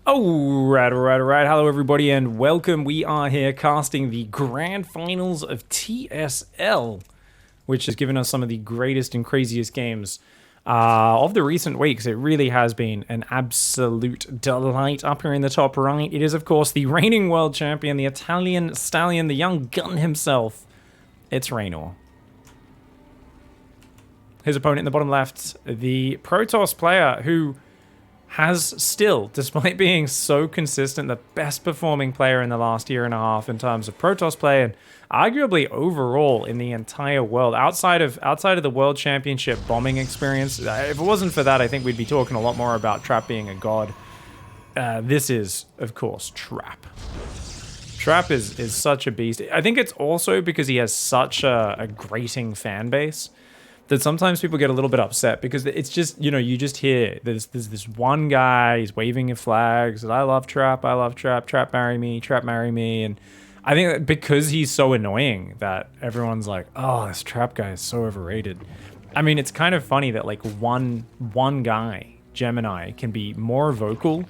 Alright. Hello, everybody, and welcome. We are here casting the grand finals of TSL, which has given us some of the greatest and craziest games of the recent weeks. It really has been an absolute delight. Up here in the top right, it is, of course, the reigning world champion, the Italian stallion, the young gun himself. It's Reynor. His opponent in the bottom left, the Protoss player who has still, despite being so consistent, the best performing player in the last year and a half in terms of Protoss play, and arguably overall in the entire world, outside of the World Championship bombing experience. If it wasn't for that, I think we'd be talking a lot more about Trap being a god. This is, of course, Trap. Trap is such a beast. I think it's also because he has such a grating fan base that sometimes people get a little bit upset because it's just, you know, you just hear there's this one guy, he's waving his flags, and I love Trap, Trap marry me, and I think that because he's so annoying that everyone's like, oh, this Trap guy is so overrated. I mean, it's kind of funny that like one guy, Gemini, can be more vocal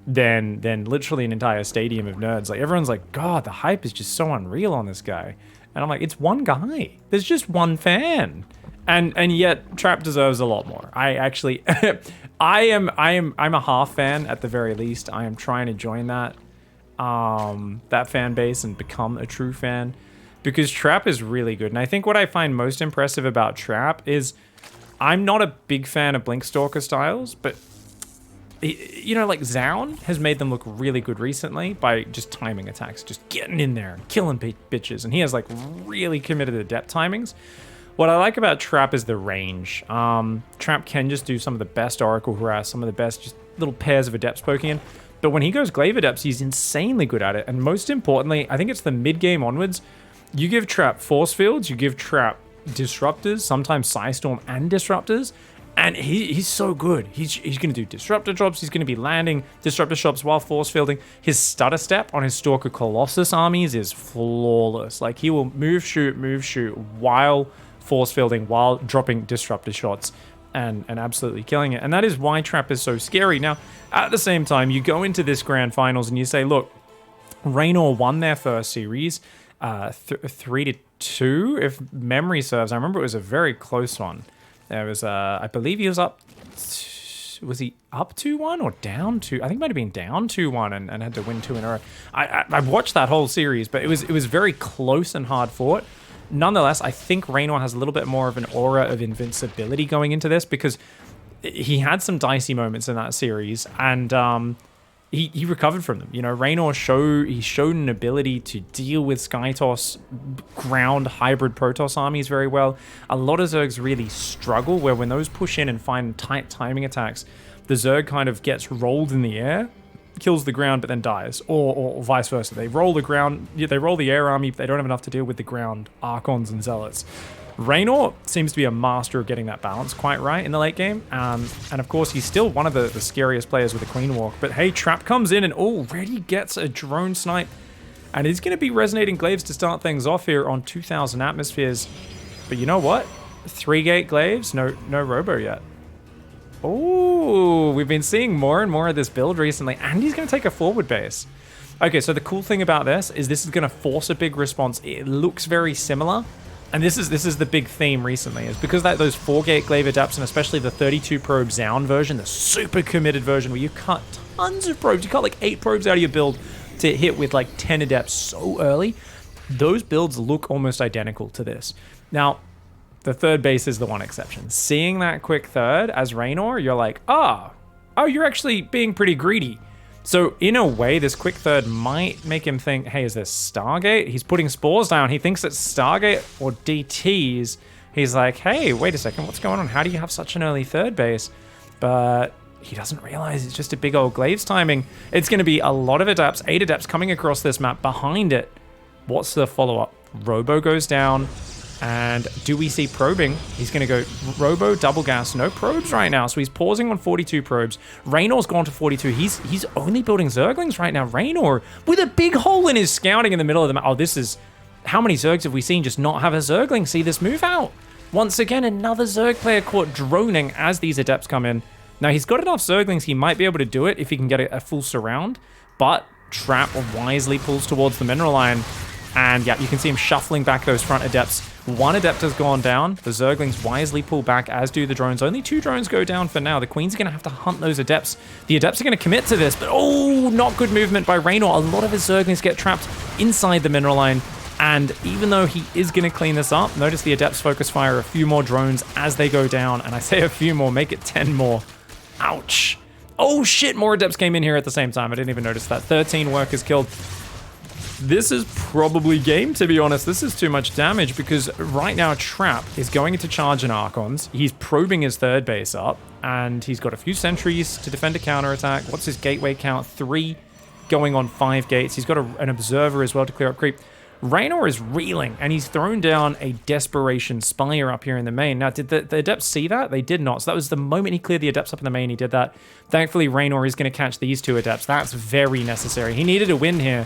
than literally an entire stadium of nerds. Like everyone's like, God, the hype is just so unreal on this guy. And I'm like, it's one guy. There's just one fan. And yet Trap deserves a lot more. I actually I'm a half fan at the very least. I am trying to join that fan base and become a true fan because Trap is really good. And I think what I find most impressive about Trap is I'm not a big fan of Blinkstalker styles, but you know, like Zaun has made them look really good recently by just timing attacks, just getting in there and killing bitches. And he has like really committed adept timings. What I like about Trap is the range. Trap can just do some of the best Oracle Harass, some of the best just little pairs of Adepts poking in. But when he goes Glaive Adepts, he's insanely good at it. And most importantly, I think it's the mid-game onwards, you give Trap Force Fields, you give Trap Disruptors, sometimes Psystorm and Disruptors, and he's so good. He's going to do Disruptor drops, he's going to be landing Disruptor shops while Force Fielding. His Stutter Step on his Stalker Colossus armies is flawless. Like, he will move, shoot, while force fielding, while dropping disruptor shots and absolutely killing it. And that is why Trap is so scary. Now, at the same time, you go into this grand finals and you say, look, Reynor won their first series 3-2, if memory serves. I remember it was a very close one. There was, I believe he was up, was he up 2-1 or down 2? I think it might have been down 2-1 and had to win 2 in a row. I watched that whole series, but it was very close and hard fought. Nonetheless, I think Reynor has a little bit more of an aura of invincibility going into this because he had some dicey moments in that series and he recovered from them. You know, Reynor showed an ability to deal with Skytoss ground hybrid Protoss armies very well. A lot of Zergs really struggle where when those push in and find tight timing attacks, the Zerg kind of gets rolled in the air, kills the ground but then dies, or vice versa. They roll the ground, they roll the air army, but they don't have enough to deal with the ground Archons and Zealots. Reynor seems to be a master of getting that balance quite right in the late game, and of course he's still one of the scariest players with a Queen Walk. But hey, Trap comes in and already gets a drone snipe, and he's going to be resonating glaives to start things off here on 2,000 atmospheres. But you know what? 3-gate glaives, no robo yet. Oh, we've been seeing more and more of this build recently, and he's going to take a forward base. Okay, so the cool thing about this is going to force a big response. It looks very similar, and this is the big theme recently, is because those 4-gate Glaive Adepts, and especially the 32 probe Zaun version, the super committed version where you cut tons of probes, you cut like 8 probes out of your build to hit with like 10 Adepts so early. Those builds look almost identical to this. Now, the third base is the one exception. Seeing that quick third as Reynor, you're like, oh, you're actually being pretty greedy. So in a way, this quick third might make him think, hey, is this Stargate? He's putting spores down. He thinks it's Stargate or DTs. He's like, hey, wait a second, what's going on? How do you have such an early third base? But he doesn't realize it's just a big old Glaives timing. It's going to be a lot of Adepts, 8 Adepts coming across this map. Behind it, what's the follow-up? Robo goes down. And do we see probing? He's going to go Robo, double gas, no probes right now. So he's pausing on 42 probes. Reynor's gone to 42. He's only building Zerglings right now. Reynor with a big hole in his scouting in the middle of the map. Oh, this is... How many Zergs have we seen just not have a Zergling see this move out? Once again, another Zerg player caught droning as these Adepts come in. Now, he's got enough Zerglings, he might be able to do it if he can get a full surround, but Trap wisely pulls towards the mineral line, and yeah, you can see him shuffling back those front Adepts. One Adept has gone down. The Zerglings wisely pull back, as do the drones. Only 2 drones go down for now. The Queens are going to have to hunt those Adepts. The Adepts are going to commit to this, but oh, not good movement by Reynor. A lot of his Zerglings get trapped inside the mineral line, and even though he is going to clean this up, notice the Adepts focus fire a few more drones as they go down, and I say a few more, make it 10 more. Ouch. Oh shit, more Adepts came in here at the same time. I didn't even notice that. 13 workers killed. This is probably game, to be honest. This is too much damage because right now Trap is going into charge in Archons. He's probing his third base up, and he's got a few sentries to defend a counterattack. What's his gateway count? 3 going on 5 gates. He's got an observer as well to clear up creep. Reynor is reeling, and he's thrown down a Desperation Spire up here in the main. Now, did the Adepts see that? They did not. So that was the moment he cleared the Adepts up in the main, he did that. Thankfully, Reynor is going to catch these 2 Adepts. That's very necessary. He needed a win here,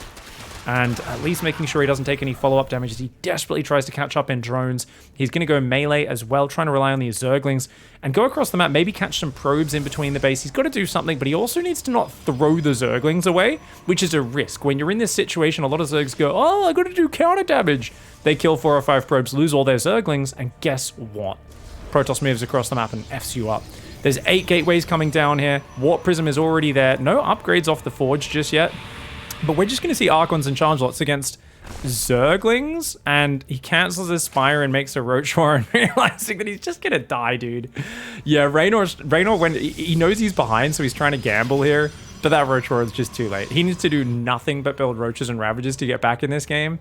and at least making sure he doesn't take any follow-up damage as he desperately tries to catch up in drones. He's going to go melee as well, trying to rely on these Zerglings and go across the map, maybe catch some probes in between the base. He's got to do something, but he also needs to not throw the Zerglings away, which is a risk. When you're in this situation, a lot of Zergs go, oh, I got to do counter damage. They kill 4 or 5 probes, lose all their Zerglings, and guess what? Protoss moves across the map and Fs you up. There's 8 gateways coming down here. Warp Prism is already there. No upgrades off the Forge just yet. But we're just going to see Archons and Charge Lots against Zerglings, and he cancels his Spire and makes a Roach Warren, realizing that he's just going to die, dude. Yeah, Reynor, when he knows he's behind, so he's trying to gamble here, but that Roach Warren is just too late. He needs to do nothing but build Roaches and Ravages to get back in this game,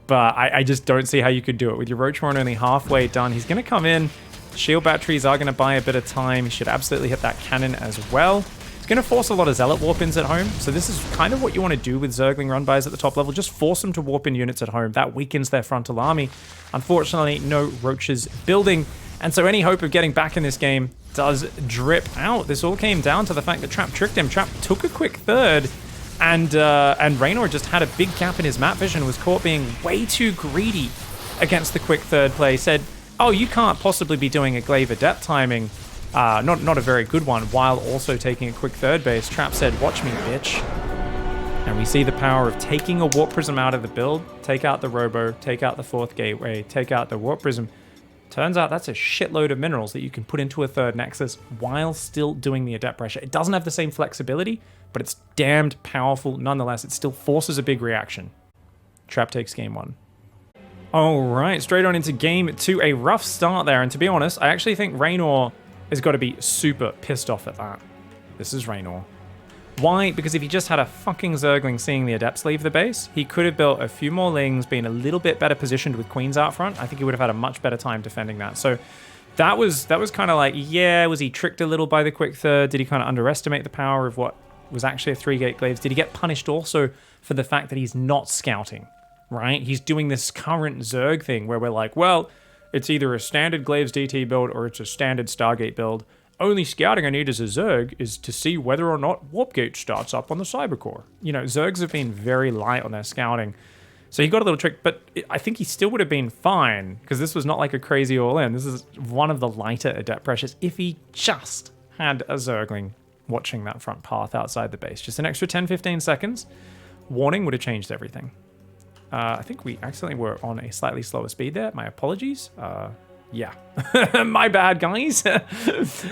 but I just don't see how you could do it. With your Roach Warren only halfway done, he's going to come in. Shield batteries are going to buy a bit of time. He should absolutely hit that cannon as well. Going to force a lot of Zealot warp-ins at home, so this is kind of what you want to do with Zergling run-bys at the top level. Just force them to warp in units at home. That weakens their frontal army. Unfortunately, no Roaches building, and so any hope of getting back in this game does drip out. This all came down to the fact that Trap tricked him. Trap took a quick third, and Reynor just had a big gap in his map vision, was caught being way too greedy against the quick third play. Said, oh, you can't possibly be doing a Glaive Adept timing. Not a very good one, while also taking a quick third base. Trap said, watch me, bitch. And we see the power of taking a Warp Prism out of the build, take out the Robo, take out the 4th gateway, take out the Warp Prism. Turns out that's a shitload of minerals that you can put into a 3rd Nexus while still doing the Adept pressure. It doesn't have the same flexibility, but it's damned powerful nonetheless. It still forces a big reaction. Trap takes game 1. All right, straight on into game 2. A rough start there, and to be honest, I actually think Reynor has got to be super pissed off at that. This is Reynor. Why? Because if he just had a fucking Zergling seeing the Adepts leave the base, he could have built a few more Lings, been a little bit better positioned with Queens out front. I think he would have had a much better time defending that. So that was kind of like, yeah, was he tricked a little by the quick third? Did he kind of underestimate the power of what was actually a 3-gate Glaives? Did he get punished also for the fact that he's not scouting, right? He's doing this current Zerg thing where we're like, well, it's either a standard Glaives DT build or it's a standard Stargate build. Only scouting I need as a Zerg is to see whether or not Warpgate starts up on the Cybercore. You know, Zergs have been very light on their scouting. So he got a little trick, but I think he still would have been fine because this was not like a crazy all-in. This is one of the lighter Adept pressures if he just had a Zergling watching that front path outside the base. Just an extra 10-15 seconds. Warning would have changed everything. I think we accidentally were on a slightly slower speed there. My apologies. Yeah. My bad, guys. This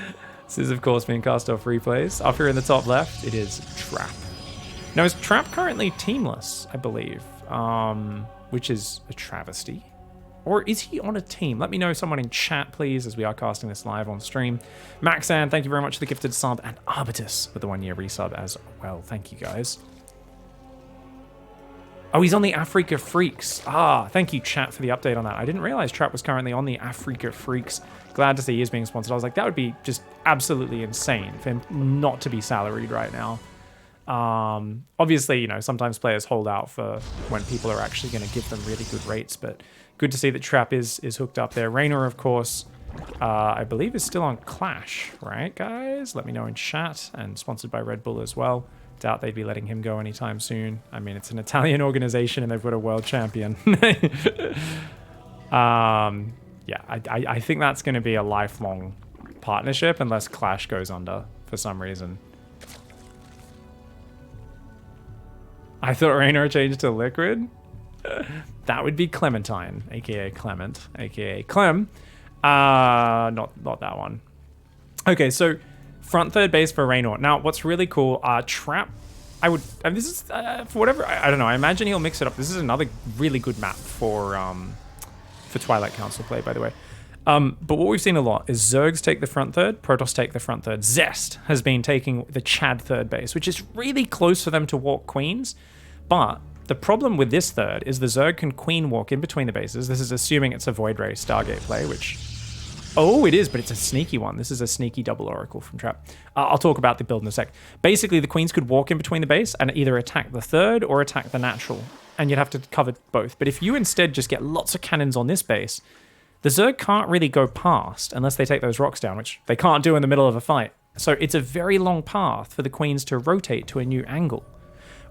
is, of course, being cast off replays. Up here in the top left, it is Trap. Now, is Trap currently teamless, I believe, which is a travesty. Or is he on a team? Let me know, someone in chat, please, as we are casting this live on stream. Maxan, thank you very much for the gifted sub, and Arbitus with the 1-year resub as well. Thank you, guys. Oh, he's on the Africa Freaks. Ah, thank you, chat, for the update on that. I didn't realize Trap was currently on the Africa Freaks. Glad to see he is being sponsored. I was like, that would be just absolutely insane for him not to be salaried right now. Obviously, you know, sometimes players hold out for when people are actually going to give them really good rates, but good to see that Trap is hooked up there. Reynor, of course, I believe is still on Clash, right, guys? Let me know in chat, and sponsored by Red Bull as well. Doubt they'd be letting him go anytime soon. I mean, it's an Italian organization and they've got a world champion. Yeah, I think that's going to be a lifelong partnership unless Clash goes under. for some reason. I thought Reynor changed to Liquid. That would be Clementine, aka Clement, aka Clem. Not that one. Okay, so front third base for Reynor. Now, what's really cool, Trap. This is for whatever. I don't know. I imagine he'll mix it up. This is another really good map for Twilight Council play, by the way. But what we've seen a lot is Zergs take the front third, Protoss take the front third. Zest has been taking the Chad third base, which is really close for them to walk queens. But the problem with this third is the Zerg can queen walk in between the bases. This is assuming it's a Void Ray Stargate play, which... Oh, it is, but it's a sneaky one. This is a sneaky double Oracle from Trap. I'll talk about the build in a sec. Basically, the queens could walk in between the base and either attack the third or attack the natural. And you'd have to cover both. But if you instead just get lots of cannons on this base, the Zerg can't really go past unless they take those rocks down, which they can't do in the middle of a fight. So it's a very long path for the queens to rotate to a new angle.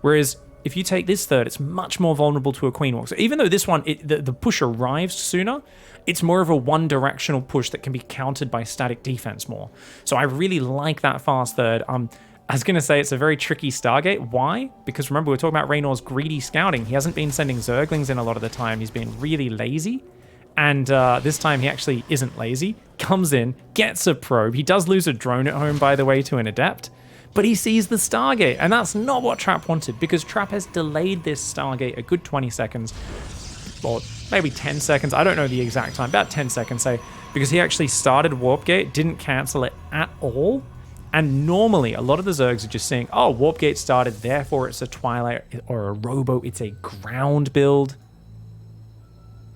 Whereas if you take this third, it's much more vulnerable to a queen walk. So even though this one, the push arrives sooner, it's more of a one-directional push that can be countered by static defense more. So I really like that fast third. I was going to say it's a very tricky Stargate. Why? Because remember, we're talking about Reynor's greedy scouting. He hasn't been sending Zerglings in a lot of the time. He's been really lazy. And this time he actually isn't lazy. Comes in, gets a probe. He does lose a drone at home, by the way, to an Adept. But he sees the Stargate. And that's not what Trap wanted, because Trap has delayed this Stargate a good 20 seconds. Or maybe 10 seconds. I don't know the exact time. About 10 seconds, say. Because he actually started Warp Gate, didn't cancel it at all. And normally, a lot of the Zergs are just saying, oh, Warp Gate started, therefore it's a Twilight or a Robo. It's a ground build.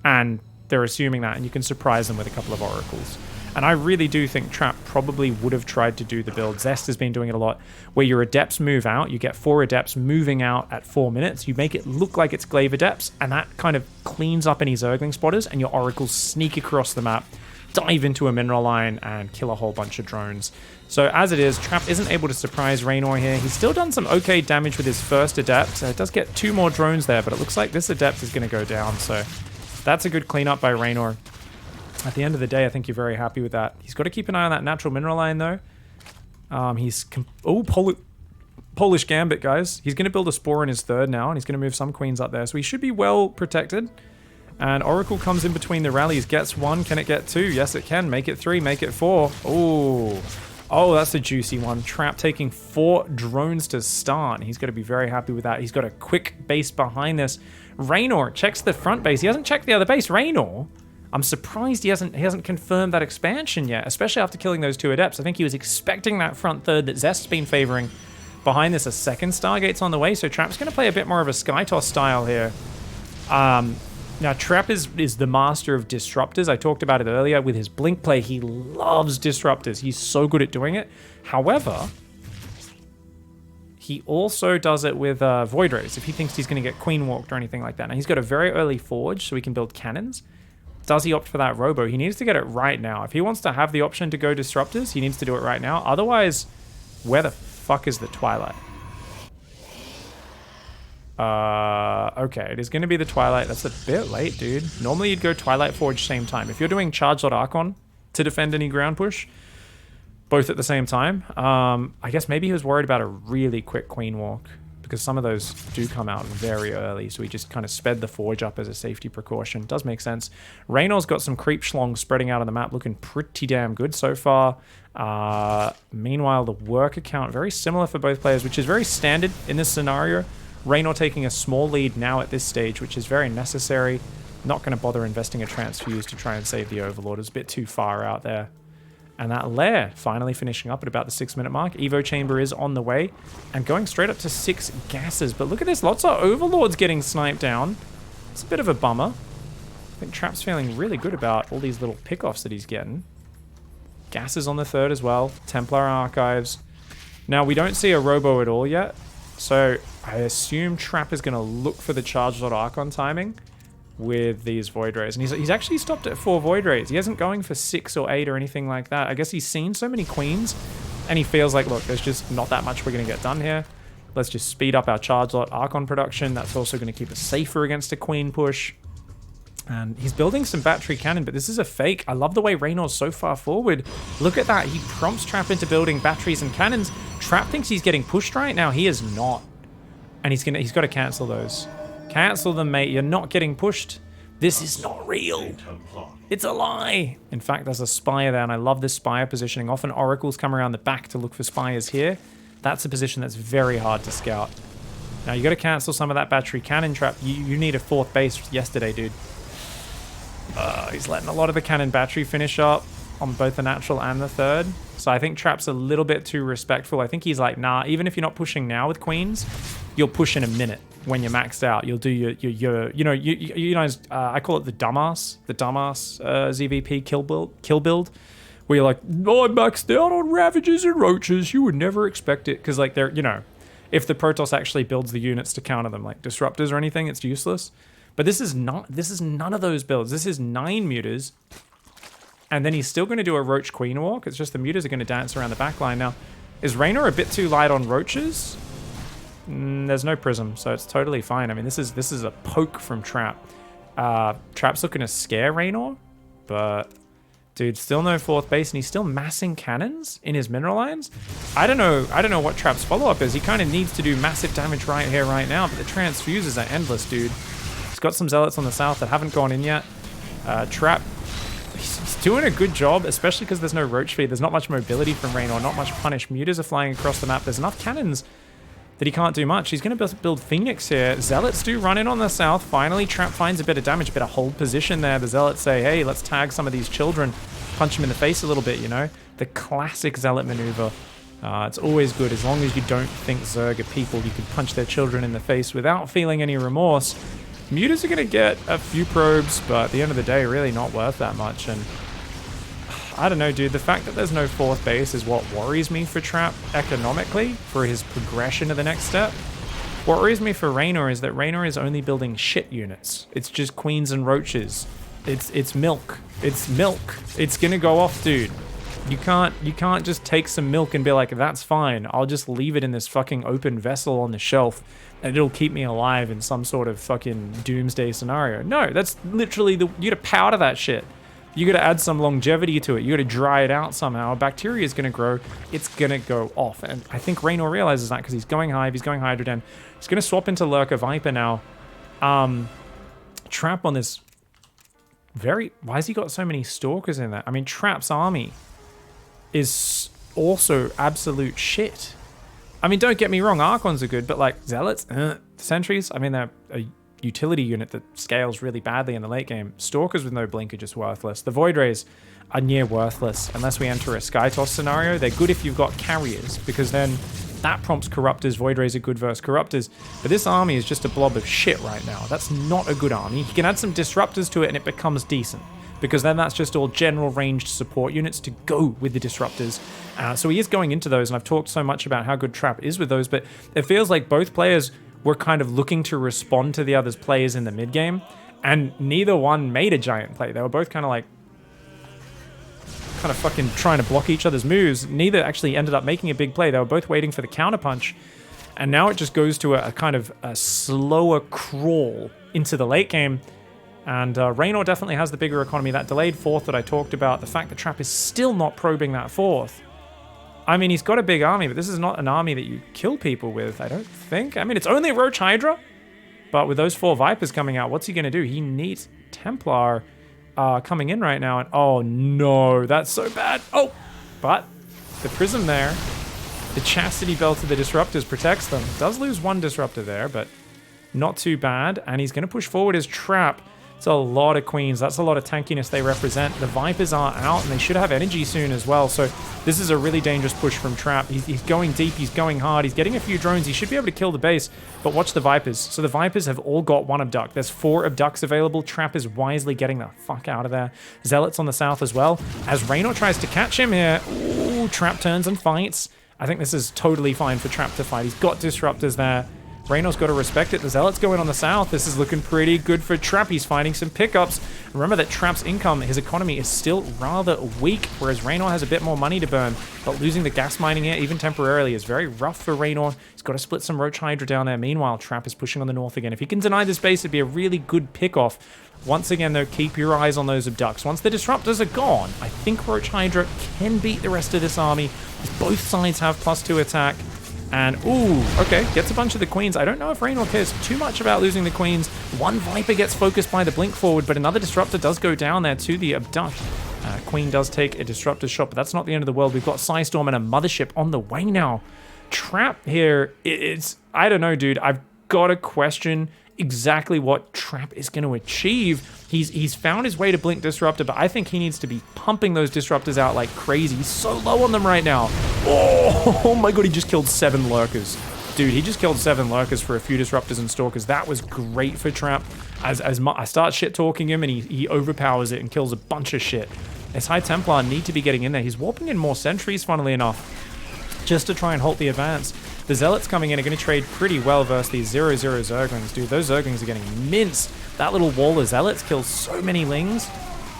And they're assuming that, and you can surprise them with a couple of Oracles. And I really do think Trap probably would have tried to do the build. Zest has been doing it a lot, where your Adepts move out. You get 4 Adepts moving out at 4 minutes. You make it look like it's Glaive Adepts, and that kind of cleans up any Zergling spotters, and your Oracles sneak across the map, dive into a mineral line, and kill a whole bunch of drones. So as it is, Trap isn't able to surprise Reynor here. He's still done some okay damage with his first Adept. It does get 2 more drones there, but it looks like this Adept is going to go down, so that's a good cleanup by Reynor. At the end of the day, I think you're very happy with that. He's got to keep an eye on that natural mineral line, though. Polish Gambit, guys. He's going to build a Spore in his third now, and he's going to move some queens up there. So he should be well protected. And Oracle comes in between the rallies. Gets 1. Can it get 2? Yes, it can. Make it 3. Make it 4. Oh, that's a juicy one. Trap taking 4 drones to start. He's got to be very happy with that. He's got a quick base behind this. Reynor checks the front base. He hasn't checked the other base. Reynor, I'm surprised he hasn't confirmed that expansion yet, especially after killing those 2 Adepts. I think he was expecting that front third that Zest's been favoring. Behind this, a second Stargate's on the way, so Trap's going to play a bit more of a Skytoss style here. Now, Trap is the master of disruptors. I talked about it earlier with his Blink play. He loves disruptors. He's so good at doing it. However, he also does it with Void Rays if he thinks he's going to get Queen Walked or anything like that. Now, he's got a very early Forge, so he can build cannons. Does he opt for that Robo? He needs to get it right now. If he wants to have the option to go Disruptors, he needs to do it right now. Otherwise, where the fuck is the Twilight? Okay, it is going to be the Twilight. That's a bit late, dude. Normally, you'd go Twilight Forge same time. If you're doing Charged Archon to defend any ground push, both at the same time, I guess maybe he was worried about a really quick Queen Walk, because some of those do come out very early, so he just kind of sped the Forge up as a safety precaution. Does make sense. Reynor's got some creep schlongs spreading out on the map, looking pretty damn good so far. Meanwhile, the work account, very similar for both players, which is very standard in this scenario. Reynor taking a small lead now at this stage, which is very necessary. Not going to bother investing a transfuse to try and save the Overlord. It's a bit too far out there. And that lair finally finishing up at about the 6-minute mark. Evo Chamber is on the way and going straight up to 6 gases. But look at this, lots of Overlords getting sniped down. It's a bit of a bummer. I think Trap's feeling really good about all these little pickoffs that he's getting. Gases on the third as well. Templar Archives. Now, we don't see a Robo at all yet. So I assume Trap is going to look for the Charged Archon timing with these Void Rays. And he's actually stopped at 4 Void Rays. He isn't going for 6 or 8 or anything like that. I guess he's seen so many Queens and he feels like, look, there's just not that much we're going to get done here. Let's just speed up our Charged Archon production. That's also going to keep us safer against a Queen push. And he's building some battery cannon, but this is a fake. I love the way Reynor's so far forward. Look at that. He prompts Trap into building batteries and cannons. Trap thinks he's getting pushed right now. He is not. And he's got to cancel those. Cancel them, mate. You're not getting pushed. This is not real. It's a lie. In fact, there's a spire there, and I love this spire positioning. Often oracles come around the back to look for spires here. That's a position that's very hard to scout. Now, you got to cancel some of that battery cannon trap. You need a 4th base yesterday, dude. He's letting a lot of the cannon battery finish up on both the natural and the 3rd. So I think Trap's a little bit too respectful. I think he's like, nah, even if you're not pushing now with queens, you'll push in a minute when you're maxed out. You'll do your I call it the dumbass ZVP kill build, where you're like, oh, I'm maxed out on Ravages and Roaches. You would never expect it. Because like they're, if the Protoss actually builds the units to counter them, like disruptors or anything, it's useless. But this is none of those builds. This is 9 mutas. And then he's still going to do a Roach Queen walk. It's just the mutas are going to dance around the back line. Now, is Reynor a bit too light on Roaches? There's no Prism, so it's totally fine. I mean, this is a poke from Trap. Trap's looking to scare Reynor, but dude, still no 4th base, and he's still massing cannons in his mineral lines. I don't know what Trap's follow-up is. He kind of needs to do massive damage right here, right now, but the transfuses are endless, dude. He's got some zealots on the south that haven't gone in yet. Trap, he's doing a good job, especially because there's no roach feed. There's not much mobility from Reynor, not much punish. Mutas are flying across the map. There's enough cannons that he can't do much. He's going to build Phoenix here. Zealots do run in on the south. Finally, Trap finds a bit of damage, a bit of hold position there. The Zealots say, hey, let's tag some of these children, punch them in the face a little bit, The classic Zealot maneuver. It's always good. As long as you don't think Zerg are people, you can punch their children in the face without feeling any remorse. Mutas are going to get a few probes, but at the end of the day, really not worth that much. And I don't know, dude. The fact that there's no 4th base is what worries me for Trap economically, for his progression to the next step. What worries me for Reynor is that Reynor is only building shit units. It's just queens and roaches. It's milk. It's milk. It's going to go off, dude. You can't just take some milk and be like, that's fine. I'll just leave it in this fucking open vessel on the shelf and it'll keep me alive in some sort of fucking doomsday scenario. No, that's literally you gotta powder that shit. You gotta add some longevity to it. You gotta dry it out somehow. Bacteria is gonna grow. It's gonna go off. And I think Reynor realizes that because he's going Hive, he's going Hydroden. He's gonna swap into Lurker Viper now. Trap on this why has he got so many Stalkers in there? I mean, Trap's army is also absolute shit. I mean, don't get me wrong, Archons are good, but like Zealots, Sentries, I mean, they're a utility unit that scales really badly in the late game. Stalkers with no blink are just worthless. The Void Rays are near worthless unless we enter a Skytoss scenario. They're good if you've got carriers, because then that prompts Corruptors. Void Rays are good versus Corruptors. But this army is just a blob of shit right now. That's not a good army. You can add some Disruptors to it and it becomes decent, because then that's just all general ranged support units to go with the Disruptors. So he is going into those, and I've talked so much about how good Trap is with those, but it feels like both players were kind of looking to respond to the other's plays in the mid game, and neither one made a giant play. They were both kind of fucking trying to block each other's moves. Neither actually ended up making a big play. They were both waiting for the counterpunch, and now it just goes to a kind of a slower crawl into the late game. And Reynor definitely has the bigger economy. That delayed 4th that I talked about, the fact that Trap is still not probing that 4th. I mean, he's got a big army, but this is not an army that you kill people with, I don't think. I mean, it's only Roach Hydra, but with those 4 Vipers coming out, what's he going to do? He needs Templar coming in right now, and oh no, that's so bad. Oh, but the Prism there, the Chastity Belt of the Disruptors protects them. Does lose 1 Disruptor there, but not too bad, and he's going to push forward his Trap. It's a lot of queens. That's a lot of tankiness they represent. The Vipers are out, and they should have energy soon as well. So this is a really dangerous push from Trap. He's going deep. He's going hard. He's getting a few drones. He should be able to kill the base, but watch the Vipers. So the Vipers have all got 1 Abduct. There's 4 Abducts available. Trap is wisely getting the fuck out of there. Zealots on the south as well. As Reynor tries to catch him here. Ooh, Trap turns and fights. I think this is totally fine for Trap to fight. He's got Disruptors there. Reynor's got to respect it. The Zealots go in on the south. This is looking pretty good for Trap. He's finding some pickups. Remember that Trap's income, his economy is still rather weak, whereas Reynor has a bit more money to burn. But losing the gas mining here, even temporarily, is very rough for Reynor. He's got to split some Roach Hydra down there. Meanwhile, Trap is pushing on the north again. If he can deny this base, it'd be a really good pick-off. Once again, though, keep your eyes on those abducts. Once the disruptors are gone, I think Roach Hydra can beat the rest of this army. Both sides have +2 attack. And, ooh, okay, gets a bunch of the queens. I don't know if Reynor cares too much about losing the queens. One Viper gets focused by the blink forward, but another disruptor does go down there to the abduct. Queen does take a disruptor shot, but that's not the end of the world. We've got Psystorm and a mothership on the way now. Trap here, it's, I don't know, dude. I've got to question exactly what Trap is going to achieve. He's found his way to blink disruptor, but I think he needs to be pumping those disruptors out like crazy. He's so low on them right now. Oh my god, he just killed 7 lurkers. Dude, he just killed 7 lurkers for a few disruptors and stalkers. That was great for Trap. As I start shit talking him, and he overpowers it and kills a bunch of shit. His High Templar need to be getting in there. He's warping in more sentries, funnily enough, just to try and halt the advance. The Zealots coming in are going to trade pretty well versus these 0-0 Zerglings. Dude, those Zerglings are getting minced. That little wall of Zealots kills so many Lings.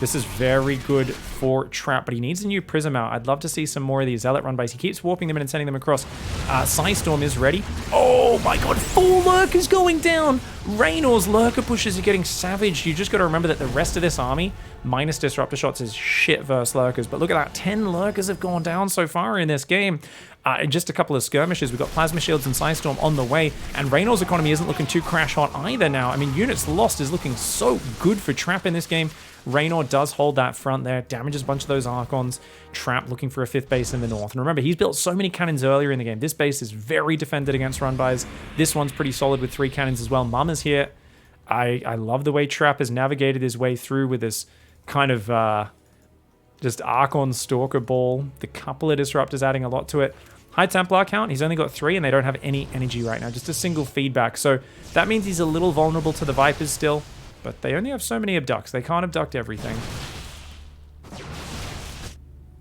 This is very good for Trap, but he needs a new Prism out. I'd love to see some more of these Zealot run bys. He keeps warping them in and sending them across. Psystorm is ready. Oh my god, 4 Lurkers going down. Reynor's Lurker pushes are getting savaged. You just got to remember that the rest of this army, minus Disruptor shots, is shit versus Lurkers. But look at that, 10 Lurkers have gone down so far in this game. Just a couple of skirmishes. We've got Plasma Shields and Psystorm on the way, and Reynor's economy isn't looking too crash hot either now. I mean, units lost is looking so good for Trap in this game. Reynor does hold that front there, damages a bunch of those Archons. Trap looking for a 5th base in the north. And remember, he's built so many cannons earlier in the game. This base is very defended against run-bys. This one's pretty solid with 3 cannons as well. Mama's here. I love the way Trap has navigated his way through with this kind of just Archon Stalker ball. The couple of disruptors adding a lot to it. High Templar count, he's only got 3 and they don't have any energy right now. Just a single feedback. So that means he's a little vulnerable to the Vipers still. But they only have so many abducts. They can't abduct everything.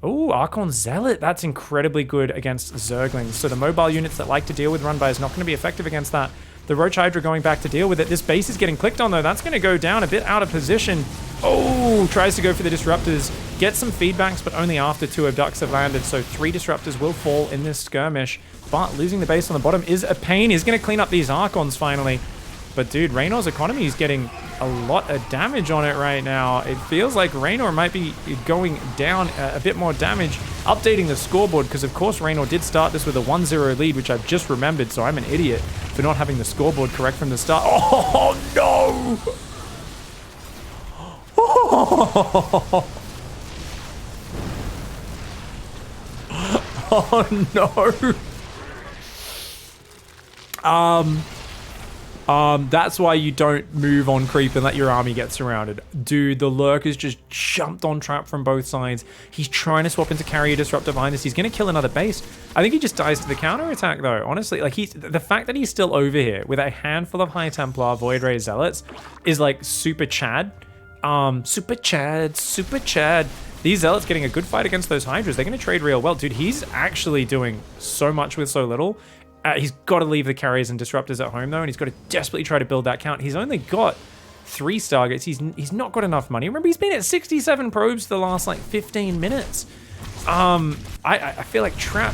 Oh, Archon Zealot. That's incredibly good against Zerglings. So the mobile units that like to deal with run-by is not going to be effective against that. The Roach Hydra going back to deal with it. This base is getting clicked on, though. That's going to go down a bit out of position. Oh, tries to go for the disruptors. Gets some feedbacks, but only after 2 abducts have landed. So 3 disruptors will fall in this skirmish. But losing the base on the bottom is a pain. He's going to clean up these Archons finally. But dude, Reynor's economy is getting a lot of damage on it right now. It feels like Reynor might be going down a bit more damage. Updating the scoreboard, because of course Reynor did start this with a 1-0 lead, which I've just remembered, so I'm an idiot for not having the scoreboard correct from the start. Oh no! Oh no! That's why you don't move on creep and let your army get surrounded. Dude, the Lurkers just jumped on Trap from both sides. He's trying to swap into Carrier Disruptor behind this. He's going to kill another base. I think he just dies to the counterattack, though. Honestly, like, the fact that he's still over here with a handful of High Templar Void Ray Zealots is like super Chad. Super Chad. These Zealots getting a good fight against those Hydras. They're going to trade real well. Dude, he's actually doing so much with so little. He's got to leave the carriers and disruptors at home, though, and he's got to desperately try to build that count. He's only got 3 Stargates. He's not got enough money. Remember, he's been at 67 probes the last, like, 15 minutes. I feel like Trap,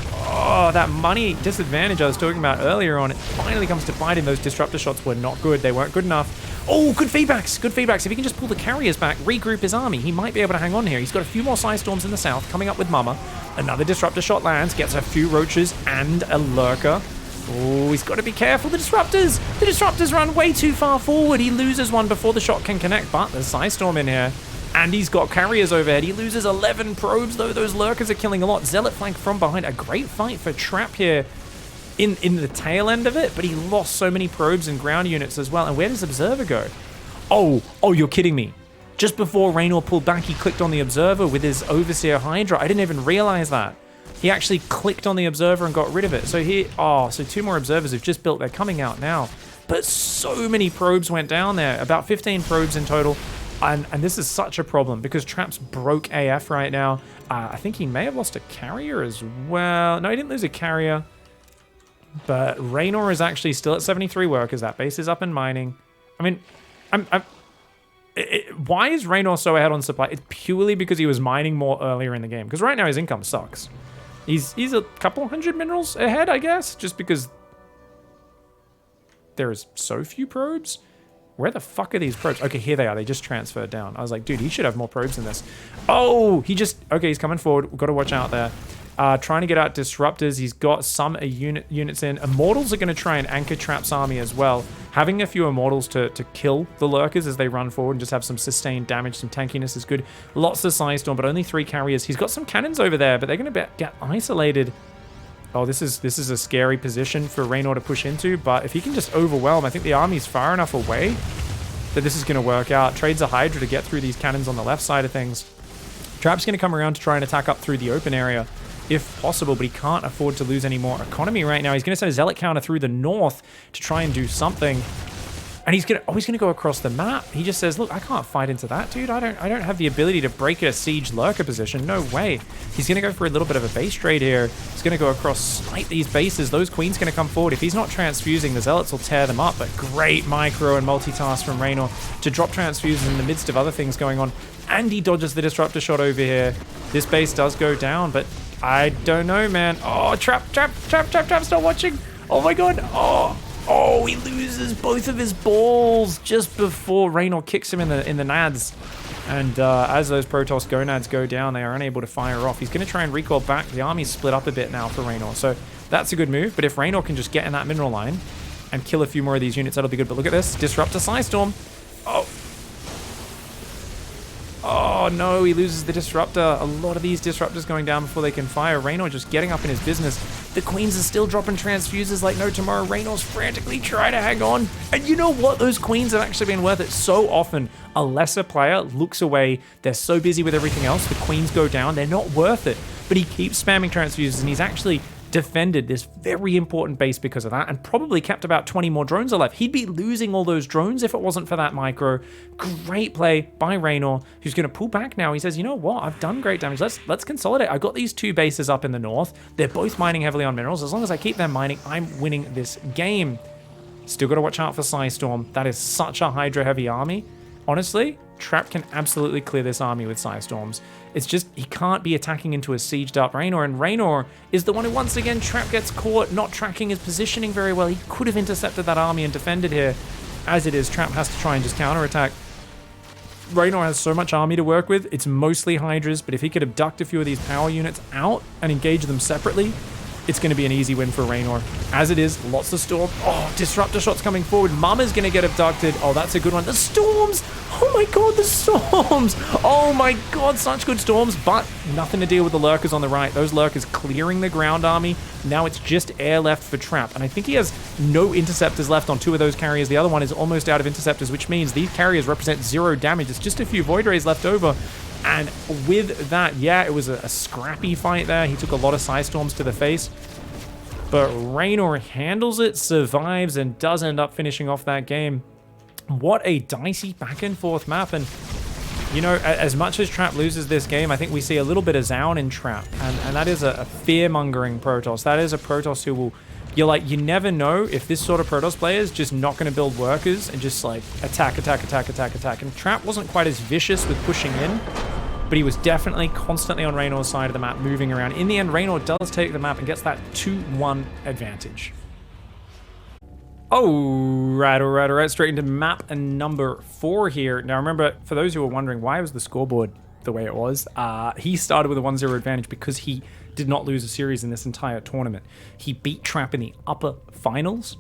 that money disadvantage I was talking about earlier on, it finally comes to bite him. Those disruptor shots were not good. They weren't good enough. Oh, good feedbacks. If he can just pull the carriers back, regroup his army, he might be able to hang on here. He's got a few more Psystorms in the south coming up with Mama. Another disruptor shot lands, gets a few Roaches and a Lurker. Oh, he's got to be careful. The disruptors run way too far forward. He loses one before the shot can connect, but there's Psystorm in here. And he's got carriers overhead. He loses 11 probes, though. Those Lurkers are killing a lot. Zealot flank from behind. A great fight for Trap here in the tail end of it, but he lost so many probes and ground units as well. And where does Observer go? Oh, you're kidding me. Just before Reynor pulled back, he clicked on the Observer with his Overseer Hydra. I didn't even realize that. He actually clicked on the Observer and got rid of it. So so 2 more Observers have just built. They're coming out now. But so many probes went down there. About 15 probes in total. And this is such a problem because Trap's broke AF right now. I think he may have lost a carrier as well. No, he didn't lose a carrier. But Reynor is actually still at 73 workers. That base is up and mining. I mean, why is Reynor so ahead on supply? It's purely because he was mining more earlier in the game. Because right now his income sucks. He's a couple hundred minerals ahead, I guess, just because there is so few probes. Where the fuck are these probes? Okay, here they are. They just transferred down. I was like, dude, he should have more probes than this. Oh, okay, he's coming forward. We've got to watch out there. Trying to get out disruptors. He's got some units in. Immortals are going to try and anchor Trap's army as well. Having a few Immortals to kill the lurkers as they run forward and just have some sustained damage, some tankiness is good. Lots of Psystorm, but only 3 carriers. He's got some cannons over there, but they're going to get isolated. Oh, this is a scary position for Reynor to push into, but if he can just overwhelm, I think the army's far enough away that this is going to work out. Trades a Hydra to get through these cannons on the left side of things. Trap's going to come around to try and attack up through the open area if possible, but he can't afford to lose any more economy right now. He's going to send a Zealot counter through the north to try and do something. And he's going to go across the map. He just says, look, I can't fight into that, dude. I don't have the ability to break a siege lurker position. No way. He's going to go for a little bit of a base trade here. He's going to go across, snipe these bases. Those queens going to come forward. If he's not transfusing, the Zealots will tear them up. But great micro and multitask from Reynor to drop transfuses in the midst of other things going on. And he dodges the disruptor shot over here. This base does go down, but I don't know, man. Oh, Trap's not watching. Oh my god. Oh, he loses both of his balls just before Reynor kicks him in the nads. And as those Protoss gonads go down, they are unable to fire off. He's going to try and recoil back. The army's split up a bit now for Reynor. So that's a good move. But if Reynor can just get in that mineral line and kill a few more of these units, that'll be good. But look at this. Disruptor Psystorm. Oh no, he loses the disruptor. A lot of these disruptors going down before they can fire. Reynor just getting up in his business. The queens are still dropping transfuses like no tomorrow. Reynor's frantically trying to hang on. And you know what? Those queens have actually been worth it. So often a lesser player looks away. They're so busy with everything else. The queens go down. They're not worth it. But he keeps spamming transfuses and he's actually defended this very important base because of that and probably kept about 20 more drones alive. He'd be losing all those drones if it wasn't for that micro. Great play by Reynor, who's going to pull back now. He says, you know what? I've done great damage. Let's consolidate. I got these 2 bases up in the north. They're both mining heavily on minerals. As long as I keep them mining, I'm winning this game. Still got to watch out for Psystorm. That is such a Hydra heavy army. Honestly, Trap can absolutely clear this army with Psystorms. It's just he can't be attacking into a sieged up Reynor, and Reynor is the one who once again Trap gets caught not tracking his positioning very well. He could have intercepted that army and defended here. As it is, Trap has to try and just counterattack. Reynor has so much army to work with. It's mostly Hydras, but if he could abduct a few of these power units out and engage them separately, it's going to be an easy win for Reynor. As it is, lots of storm. Oh, disruptor shots coming forward. Mama's going to get abducted. Oh, that's a good one. The storms. Oh my god, the storms. Oh my god, such good storms, but nothing to deal with the lurkers on the right. Those lurkers clearing the ground army. Now it's just air left for Trap. And I think he has no interceptors left on 2 of those carriers. The other one is almost out of interceptors, which means these carriers represent 0 damage. It's just a few Void Rays left over. And with that, yeah, it was a scrappy fight there. He took a lot of Psystorms to the face. But Reynor handles it, survives, and does end up finishing off that game. What a dicey back and forth map. And, you know, as much as Trap loses this game, I think we see a little bit of Zaun in Trap. And that is a fear-mongering Protoss. That is a Protoss who will... you never know if this sort of Protoss player is just not going to build workers and just, like, attack. And Trap wasn't quite as vicious with pushing in, but he was definitely constantly on Reynor's side of the map, moving around. In the end, Reynor does take the map and gets that 2-1 advantage. All right. Straight into map number 4 here. Now, remember, for those who are wondering, why was the scoreboard the way it was? He started with a 1-0 advantage because he did not lose a series in this entire tournament. He beat Trap in the upper finals.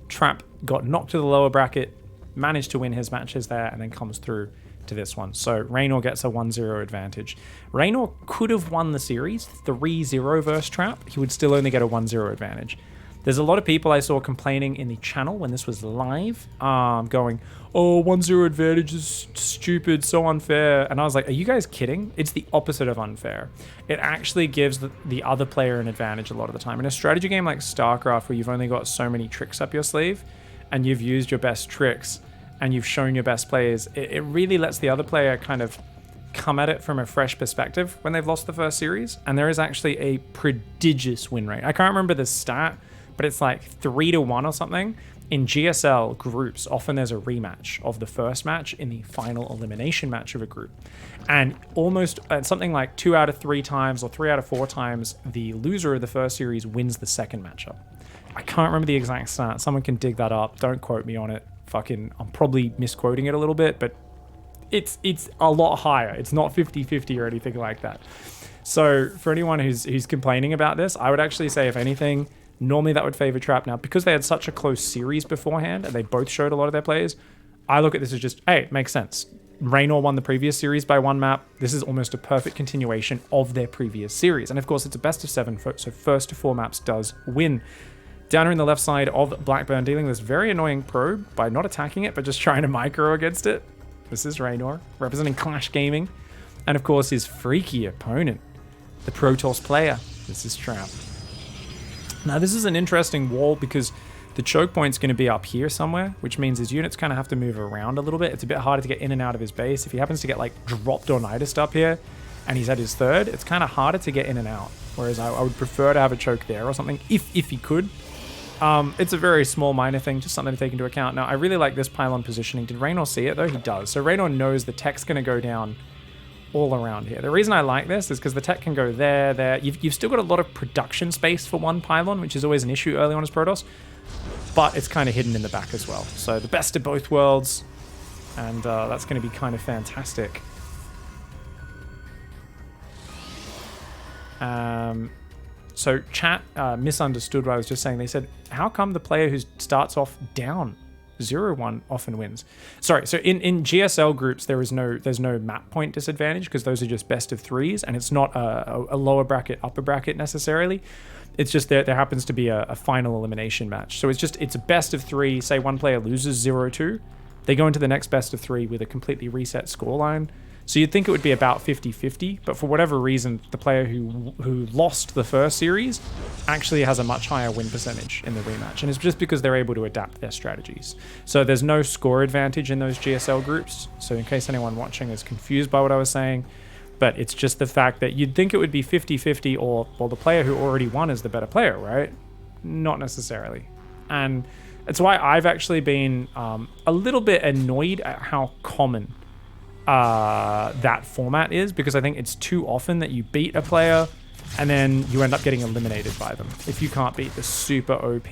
Trap got knocked to the lower bracket, managed to win his matches there, and then comes through to this one. So Reynor gets a 1-0 advantage. Reynor could have won the series 3-0 versus Trap. He would still only get a 1-0 advantage. There's a lot of people I saw complaining in the channel when this was live, going, oh, 1-0 advantage is stupid, so unfair. And I was like, are you guys kidding? It's the opposite of unfair. It actually gives the other player an advantage a lot of the time. In a strategy game like StarCraft, where you've only got so many tricks up your sleeve, and you've used your best tricks, and you've shown your best players, it really lets the other player kind of come at it from a fresh perspective when they've lost the first series. And there is actually a prodigious win rate. I can't remember the stat, but it's like 3-1 or something. In GSL groups, often there's a rematch of the first match in the final elimination match of a group. And almost something like 2 out of 3 times or 3 out of 4 times, the loser of the first series wins the second matchup. I can't remember the exact stat. Someone can dig that up. Don't quote me on it. I'm probably misquoting it a little bit, but it's a lot higher. It's not 50-50 or anything like that. So for anyone who's complaining about this, I would actually say, if anything, normally that would favor Trap. Now, because they had such a close series beforehand and they both showed a lot of their plays, I look at this as just, hey, it makes sense. Reynor won the previous series by 1 map. This is almost a perfect continuation of their previous series. And of course, it's a best of 7, so first to 4 maps does win. Down here in the left side of Blackburn, dealing this very annoying probe by not attacking it, but just trying to micro against it. This is Reynor, representing Clash Gaming. And of course, his freaky opponent, the Protoss player. This is Trap. Now, this is an interesting wall because the choke point's going to be up here somewhere, which means his units kind of have to move around a little bit. It's a bit harder to get in and out of his base. If he happens to get like dropped or nidist up here and he's at his third, it's kind of harder to get in and out. Whereas I would prefer to have a choke there or something if he could. It's a very small minor thing, just something to take into account. Now, I really like this pylon positioning. Did Reynor see it though? He does. So Reynor knows the tech's going to go down all around here. The reason I like this is because the tech can go there. You've still got a lot of production space for one pylon, which is always an issue early on as Protoss, but it's kind of hidden in the back as well. So the best of both worlds, and that's going to be kind of fantastic. So chat misunderstood what I was just saying. They said, how come the player who starts off down 0-1 often wins? Sorry, so in GSL groups, there's no map point disadvantage because those are just best of 3s, and it's not a lower bracket, upper bracket necessarily. It's just there happens to be a final elimination match. So it's a best of 3. Say one player loses 0-2, they go into the next best of 3 with a completely reset scoreline. So you'd think it would be about 50-50, but for whatever reason, the player who lost the first series actually has a much higher win percentage in the rematch, and it's just because they're able to adapt their strategies. So there's no score advantage in those GSL groups, so in case anyone watching is confused by what I was saying, but it's just the fact that you'd think it would be 50-50 or the player who already won is the better player, right? Not necessarily. And it's why I've actually been a little bit annoyed at how common that format is, because I think it's too often that you beat a player and then you end up getting eliminated by them. If you can't beat the super OP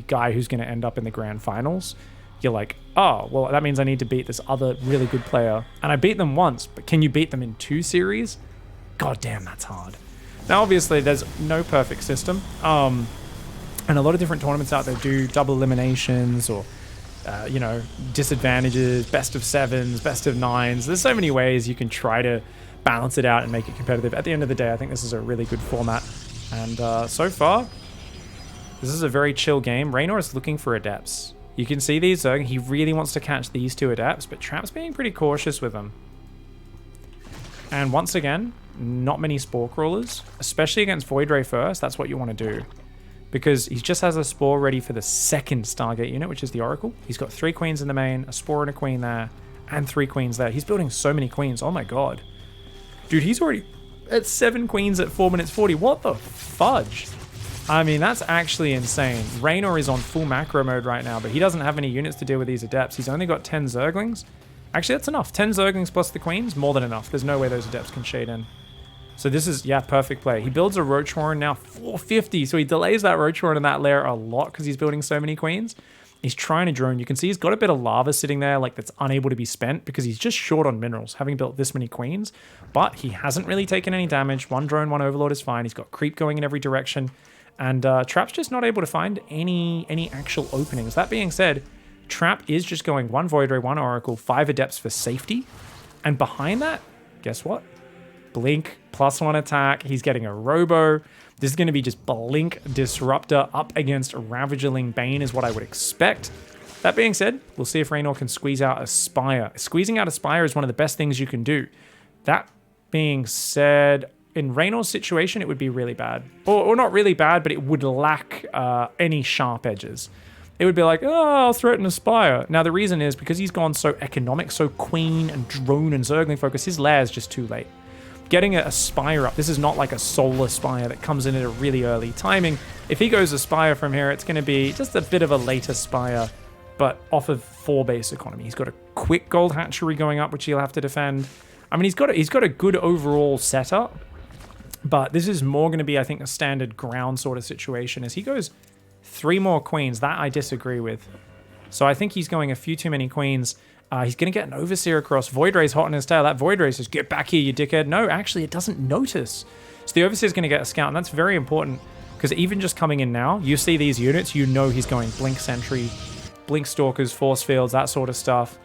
guy who's going to end up in the grand finals, you're like, oh, well, that means I need to beat this other really good player. And I beat them once, but can you beat them in 2 series? God damn, that's hard. Now, obviously, there's no perfect system. And a lot of different tournaments out there do double eliminations or disadvantages, best of 7s, best of 9s. There's so many ways you can try to balance it out and make it competitive. At the end of the day, I think this is a really good format. And so far, this is a very chill game. Reynor is looking for adepts. You can see these, he really wants to catch these 2 adepts, but Trap's being pretty cautious with them. And once again, not many Spore Crawlers, especially against Void Ray first. That's what you want to do, because he just has a Spore ready for the second Stargate unit, which is the Oracle. He's got 3 Queens in the main, a Spore and a Queen there, and 3 Queens there. He's building so many Queens. Oh my god. Dude, he's already at 7 Queens at 4 minutes 40. What the fudge? I mean, that's actually insane. Reynor is on full macro mode right now, but he doesn't have any units to deal with these adepts. He's only got 10 Zerglings. Actually, that's enough. 10 Zerglings plus the Queens, more than enough. There's no way those adepts can shade in. So this is, yeah, perfect play. He builds a Roach Warren now, 450. So he delays that Roach Warren in that lair a lot because he's building so many Queens. He's trying to drone. You can see he's got a bit of lava sitting there, like that's unable to be spent because he's just short on minerals, having built this many Queens. But he hasn't really taken any damage. 1 drone, 1 overlord is fine. He's got creep going in every direction. And Trap's just not able to find any actual openings. That being said, Trap is just going 1 Void Ray, 1 Oracle, 5 Adepts for safety. And behind that, guess what? Blink, +1 attack. He's getting a Robo. This is going to be just Blink Disruptor up against Ravagerling Bane is what I would expect. That being said, we'll see if Reynor can squeeze out a Spire. Squeezing out a Spire is one of the best things you can do. That being said, in Reynor's situation, it would be really bad. Or not really bad, but it would lack any sharp edges. It would be like, oh, I'll threaten a Spire. Now, the reason is because he's gone so economic, so Queen and Drone and Zergling focus, his lair is just too late. getting a Spire up. This is not like a Solar Spire that comes in at a really early timing. If he goes a Spire from here, it's going to be just a bit of a later Spire, but off of 4 base economy. He's got a quick gold hatchery going up, which he'll have to defend. I mean, he's got a good overall setup, but this is more going to be, I think, a standard ground sort of situation. As he goes 3 more queens, that I disagree with. So I think he's going a few too many queens. He's going to get an Overseer across. Void Ray's hot on his tail. That Void Ray says, get back here, you dickhead. No, actually, it doesn't notice. So the Overseer's going to get a scout, and that's very important, because even just coming in now, you see these units, you know he's going Blink Sentry, Blink Stalkers, Force Fields, that sort of stuff.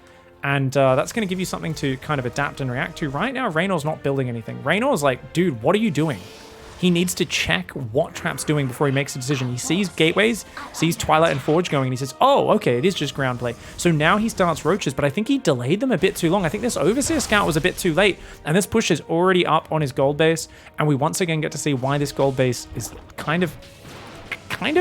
And that's going to give you something to kind of adapt and react to. Right now, Reynor's not building anything. Reynor's like, dude, what are you doing? He needs to check what Trap's doing before he makes a decision. He sees gateways, sees Twilight and Forge going, and he says, oh, okay, it is just ground play. So now he starts roaches, but I think he delayed them a bit too long. I think this Overseer Scout was a bit too late, and this push is already up on his gold base, and we once again get to see why this gold base is kind of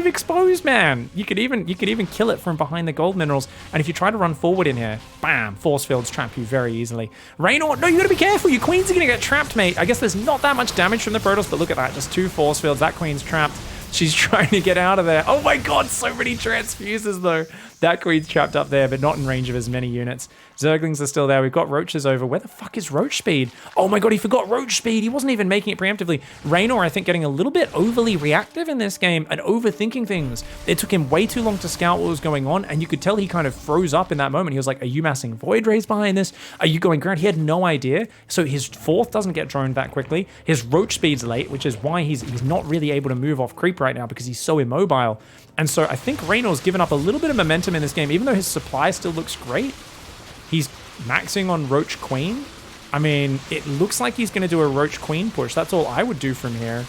exposed, man. You could even kill it from behind the gold minerals, and if you try to run forward in here, bam, force fields trap you very easily. Reynor, no, you gotta be careful. Your queens are gonna get trapped, mate. I guess there's not that much damage from the Protoss, but look at that, just 2 force fields. That queen's trapped. She's trying to get out of there. Oh my god, so many transfuses though. That queen's trapped up there, but not in range of as many units. Zerglings are still there. We've got roaches over. Where the fuck is roach speed? Oh my god, he forgot roach speed. He wasn't even making it preemptively. Reynor, I think, getting a little bit overly reactive in this game and overthinking things. It took him way too long to scout what was going on, and you could tell he kind of froze up in that moment. He was like, are you massing Void Rays behind this? Are you going ground? He had no idea. So his 4th doesn't get droned that quickly. His roach speed's late, which is why he's not really able to move off creep right now, because he's so immobile. And so I think Reynor's given up a little bit of momentum in this game, even though his supply still looks great. He's maxing on Roach Queen. I mean, it looks like he's going to do a Roach Queen push. That's all I would do from here.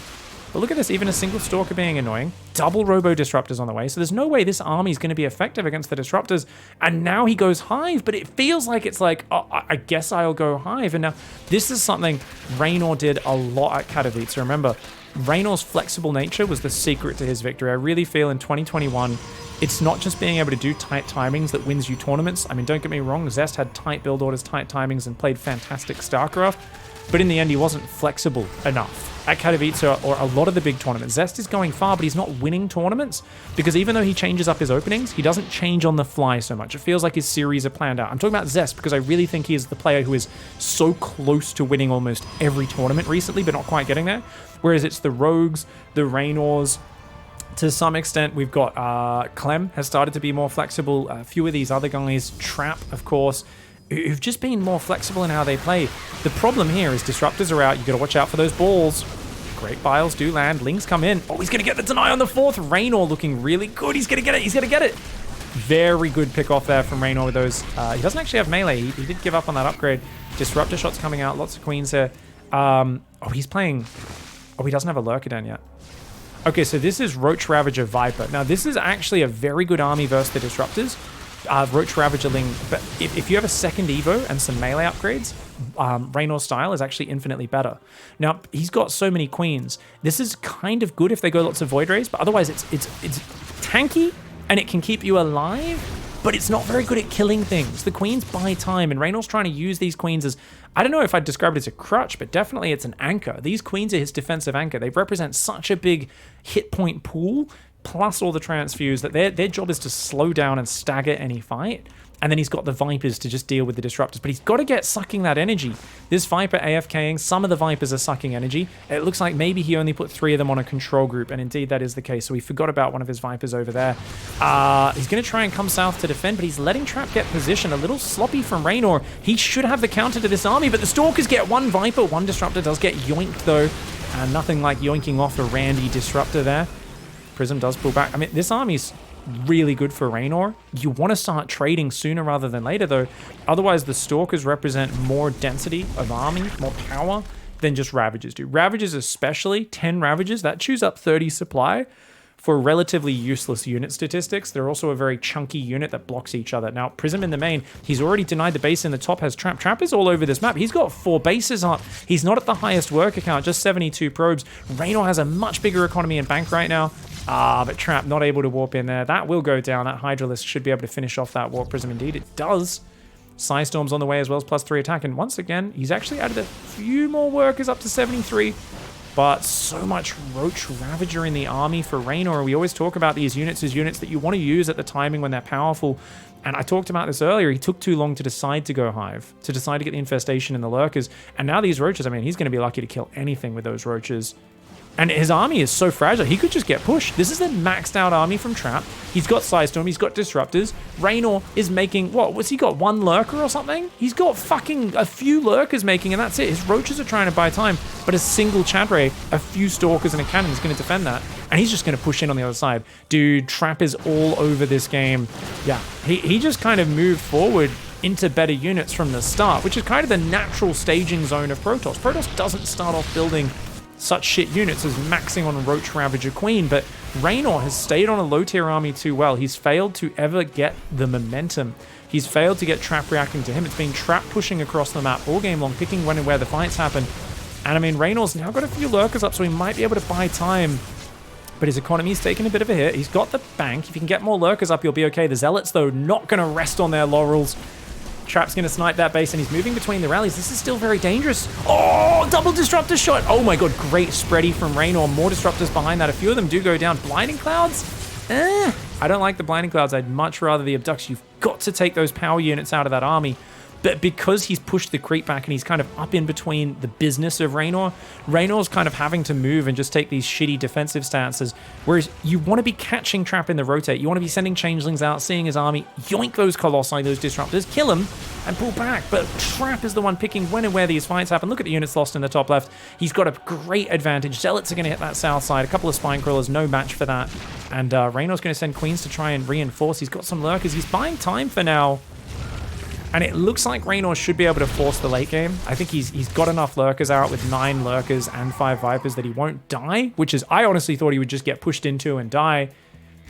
But look at this, even a single Stalker being annoying. Double Robo Disruptors on the way. So there's no way this army is going to be effective against the Disruptors. And now he goes Hive, but it feels like it's like, oh, I guess I'll go Hive. And now this is something Reynor did a lot at Katowice. Remember, Reynor's flexible nature was the secret to his victory. I really feel in 2021, it's not just being able to do tight timings that wins you tournaments. I mean, don't get me wrong, Zest had tight build orders, tight timings, and played fantastic StarCraft, but in the end, he wasn't flexible enough. At Katowice or a lot of the big tournaments, Zest is going far, but he's not winning tournaments, because even though he changes up his openings, he doesn't change on the fly so much. It feels like his series are planned out. I'm talking about Zest because I really think he is the player who is so close to winning almost every tournament recently, but not quite getting there. Whereas it's the Rogues, the Reynors. To some extent, we've got Clem has started to be more flexible. A few of these other guys, Trap, of course, who've just been more flexible in how they play. The problem here is Disruptors are out. You got to watch out for those balls. Great Biles do land. Lings come in. Oh, he's going to get the deny on the 4th. Reynor looking really good. He's going to get it. He's going to get it. Very good pick off there from Reynor with those. He doesn't actually have melee. He did give up on that upgrade. Disruptor shots coming out. Lots of queens here. Oh, he's playing... Oh, he doesn't have a Lurkaden yet. Okay, so this is Roach Ravager Viper. Now, this is actually a very good army versus the Disruptors. Roach Ravager Ling, but if you have a second Evo and some melee upgrades, Reynor's style is actually infinitely better. Now, he's got so many queens. This is kind of good if they go lots of Void Rays, but otherwise it's tanky and it can keep you alive, but it's not very good at killing things. The queens buy time, and Reynor's trying to use these queens as, I don't know if I'd describe it as a crutch, but definitely it's an anchor. These queens are his defensive anchor. They represent such a big hit point pool, plus all the transfuse, that their job is to slow down and stagger any fight. And then he's got the Vipers to just deal with the Disruptors. But he's got to get sucking that energy. This Viper AFKing, some of the Vipers are sucking energy. It looks like maybe he only put 3 of them on a control group, and indeed that is the case. So he forgot about one of his Vipers over there. He's going to try and come south to defend, but he's letting Trap get position. A little sloppy from Reynor. He should have the counter to this army, but the Stalkers get 1 Viper. 1 Disruptor does get yoinked, though. And nothing like yoinking off a Randy Disruptor there. Prism does pull back. I mean, this army's really good for Reynor. You want to start trading sooner rather than later, though. Otherwise, the Stalkers represent more density of army, more power than just Ravagers do. Ravagers especially, 10 Ravagers, that chews up 30 supply for relatively useless unit statistics. They're also a very chunky unit that blocks each other. Now, Prism in the main, he's already denied the base in the top, has Trap. Trap is all over this map. He's got 4 bases up. He's not at the highest worker count, just 72 probes. Reynor has a much bigger economy in bank right now. But Trap not able to warp in there. That will go down. That Hydralisk should be able to finish off that Warp Prism. Indeed, it does. Psystorm's on the way as well as +3 attack. And once again, he's actually added a few more workers up to 73. But so much Roach Ravager in the army for Reynor. We always talk about these units as units that you want to use at the timing when they're powerful. And I talked about this earlier. He took too long to decide to go Hive, to decide to get the infestation and the lurkers. And now these Roaches, I mean, he's going to be lucky to kill anything with those Roaches. And his army is so fragile. He could just get pushed. This is a maxed out army from Trap. He's got Psystorm. He's got Disruptors. Reynor is making, what, what's he got? 1 lurker or something? He's got fucking a few lurkers making, and that's it. His Roaches are trying to buy time, but a single Chad Ray, a few Stalkers, and a Cannon is going to defend that. And he's just going to push in on the other side. Dude, Trap is all over this game. Yeah, he just kind of moved forward into better units from the start, which is kind of the natural staging zone of Protoss. Protoss doesn't start off building such shit units as maxing on Roach Ravager Queen, but Reynor has stayed on a low tier army too well. He's failed to ever get the momentum. He's failed to get Trap reacting to him. It's been Trap pushing across the map all game long, picking when and where the fights happen. And I mean, Reynor's now got a few lurkers up, so he might be able to buy time. But his economy's taken a bit of a hit. He's got the bank. If you can get more lurkers up, you'll be okay. The Zealots, though, not going to rest on their laurels. Trap's going to snipe that base, and he's moving between the rallies. This is still very dangerous. Oh, double disruptor shot. Oh my god, great spready from Reynor. More disruptors behind that. A few of them do go down. Blinding Clouds? I don't like the Blinding Clouds. I'd much rather the Abducts. You've got to take those power units out of that army. But because he's pushed the creep back and he's kind of up in between the business of Reynor, Reynor's kind of having to move and just take these shitty defensive stances. Whereas you want to be catching Trap in the rotate. You want to be sending Changelings out, seeing his army, yoink those Colossi, those Disruptors, kill them, and pull back. But Trap is the one picking when and where these fights happen. Look at the units lost in the top left. He's got a great advantage. Zealots are going to hit that south side. A couple of Spine Crawlers, no match for that. And Reynor's going to send Queens to try and reinforce. He's got some lurkers. He's buying time for now. And it looks like Reynor should be able to force the late game. I think he's got enough lurkers out with 9 lurkers and 5 Vipers that he won't die, which is, I honestly thought he would just get pushed into and die.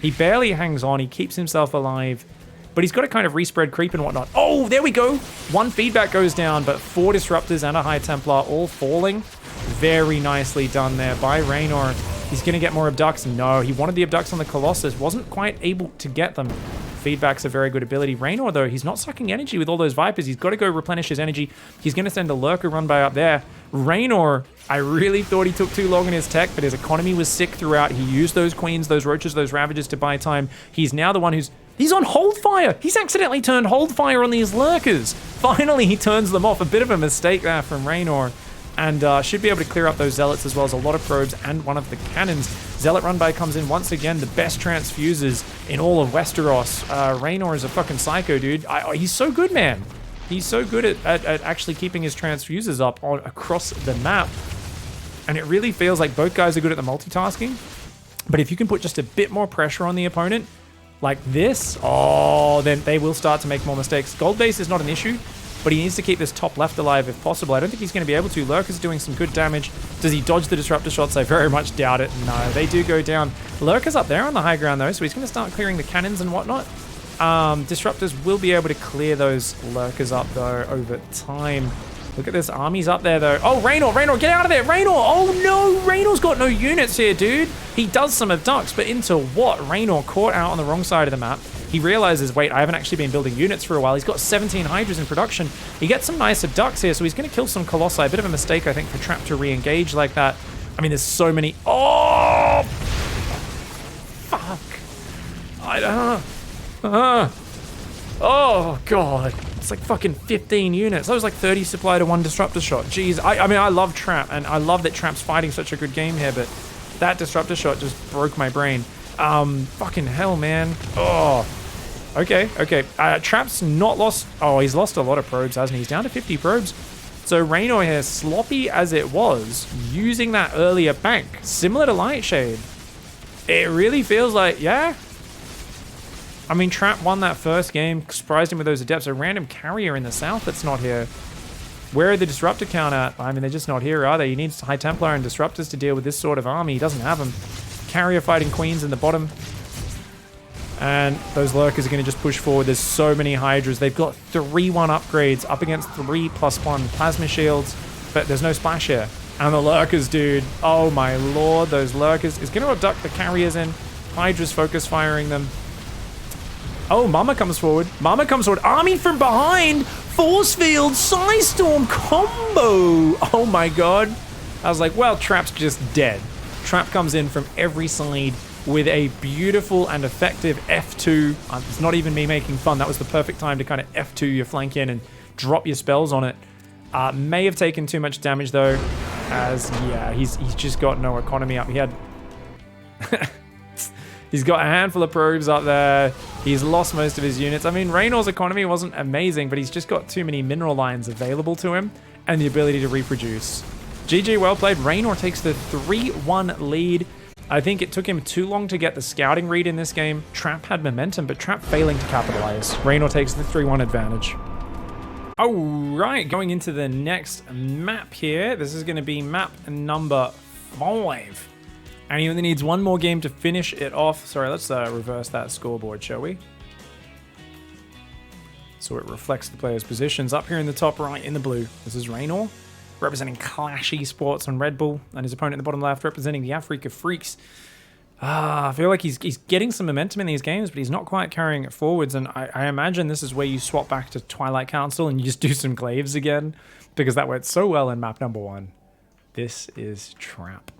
He barely hangs on. He keeps himself alive, but he's got to kind of respread creep and whatnot. Oh, there we go. 1 feedback goes down, but 4 Disruptors and a High Templar all falling. Very nicely done there by Reynor. He's going to get more Abducts. No, he wanted the Abducts on the Colossus. Wasn't quite able to get them. Feedback's a very good ability. Reynor, though, he's not sucking energy with all those Vipers. He's got to go replenish his energy. He's going to send a Lurker run by up there. Reynor, I really thought he took too long in his tech, but his economy was sick throughout. He used those Queens, those Roaches, those Ravagers to buy time. He's now the one who's... He's on hold fire. He's accidentally turned hold fire on these Lurkers. Finally, he turns them off. A bit of a mistake there from Reynor. And should be able to clear up those Zealots as well as a lot of probes and one of the cannons. Zealot run by comes in once again. The best transfusers in all of Westeros. Reynor is a fucking psycho, dude. He's so good, man. He's so good at actually keeping his transfusers up across the map. And it really feels like both guys are good at the multitasking. But if you can put just a bit more pressure on the opponent, like this, oh, then they will start to make more mistakes. Gold base is not an issue, but he needs to keep this top left alive if possible. I don't think he's going to be able to. Lurker's doing some good damage. Does he dodge the disruptor shots? I very much doubt it. No, they do go down. Lurker's up there on the high ground, though, so he's going to start clearing the cannons and whatnot. Disruptors will be able to clear those Lurkers up, though, over time. Look at this. Army's up there, though. Oh, Reynor, get out of there. Reynor. Oh, no. Reynor's got no units here, dude. He does some Abducts, but into what? Reynor caught out on the wrong side of the map. He realizes, wait, I haven't actually been building units for a while. He's got 17 Hydras in production. He gets some nice Abducts here, so he's going to kill some Colossi. A bit of a mistake, I think, for Trap to re-engage like that. I mean, there's so many... Oh! Fuck. I don't know. Oh, God. It's like fucking 15 units. That was like 30 supply to 1 disruptor shot. Jeez. I mean, I love Trap, and I love that Trap's fighting such a good game here, but that disruptor shot just broke my brain. Fucking hell, man. Oh. Okay. Trap's not lost... Oh, he's lost a lot of probes, hasn't he? He's down to 50 probes. So Reynor here, sloppy as it was, using that earlier bank, similar to Lightshade. It really feels like, yeah... I mean, Trap won that first game, surprised him with those Adepts. A random carrier in the south that's not here. Where are the Disruptor count at? I mean, they're just not here, are they? He needs High Templar and Disruptors to deal with this sort of army. He doesn't have them. Carrier fighting Queens in the bottom. And those Lurkers are going to just push forward. There's so many Hydras. They've got 3-1 upgrades up against 3+1 Plasma Shields. But there's no splash here. And the Lurkers, dude. Oh, my lord. Those Lurkers is going to abduct the carriers in. Hydra's focus firing them. Oh, Mama comes forward. Mama comes forward. Army from behind. Force field, Psy Storm combo. Oh my god. I was like, well, Trap's just dead. Trap comes in from every side with a beautiful and effective F2. It's not even me making fun. That was the perfect time to kind of F2 your flank in and drop your spells on it. May have taken too much damage though, as yeah, he's just got no economy up. He had he's got a handful of probes up there. He's lost most of his units. I mean, Reynor's economy wasn't amazing, but he's just got too many mineral lines available to him and the ability to reproduce. GG, well played. Reynor takes the 3-1 lead. I think it took him too long to get the scouting read in this game. Trap had momentum, but Trap failing to capitalize. Reynor takes the 3-1 advantage. All right, going into the next map here. This is going to be map number 5. And he only needs one more game to finish it off. Sorry, let's reverse that scoreboard, shall we? So it reflects the players' positions. Up here in the top right in the blue, this is Reynor, representing Clash Esports on Red Bull, and his opponent in the bottom left representing the Africa Freaks. I feel like he's getting some momentum in these games, but he's not quite carrying it forwards, and I imagine this is where you swap back to Twilight Council and you just do some glaives again, because that went so well in map number 1. This is Trap.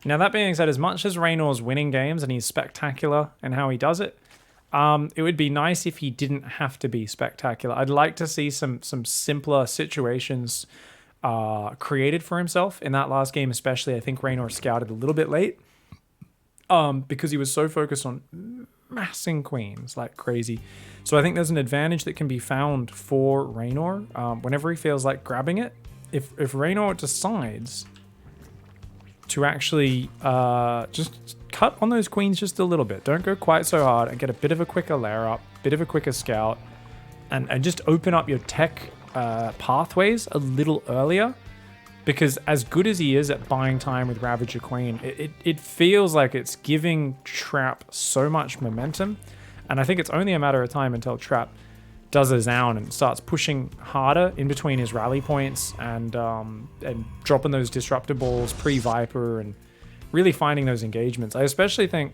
Now, that being said, as much as Reynor's winning games and he's spectacular in how he does it, it would be nice if he didn't have to be spectacular. I'd like to see some simpler situations created for himself in that last game, especially. I think Reynor scouted a little bit late because he was so focused on massing queens like crazy. So I think there's an advantage that can be found for Reynor whenever he feels like grabbing it. If Reynor decides to actually just cut on those queens just a little bit, don't go quite so hard, and get a bit of a quicker layer up, bit of a quicker scout, and just open up your tech pathways a little earlier, because as good as he is at buying time with Ravager Queen, it feels like it's giving Trap so much momentum, and I think it's only a matter of time until Trap does a Zound and starts pushing harder in between his rally points and dropping those disruptor balls pre-Viper and really finding those engagements. I especially think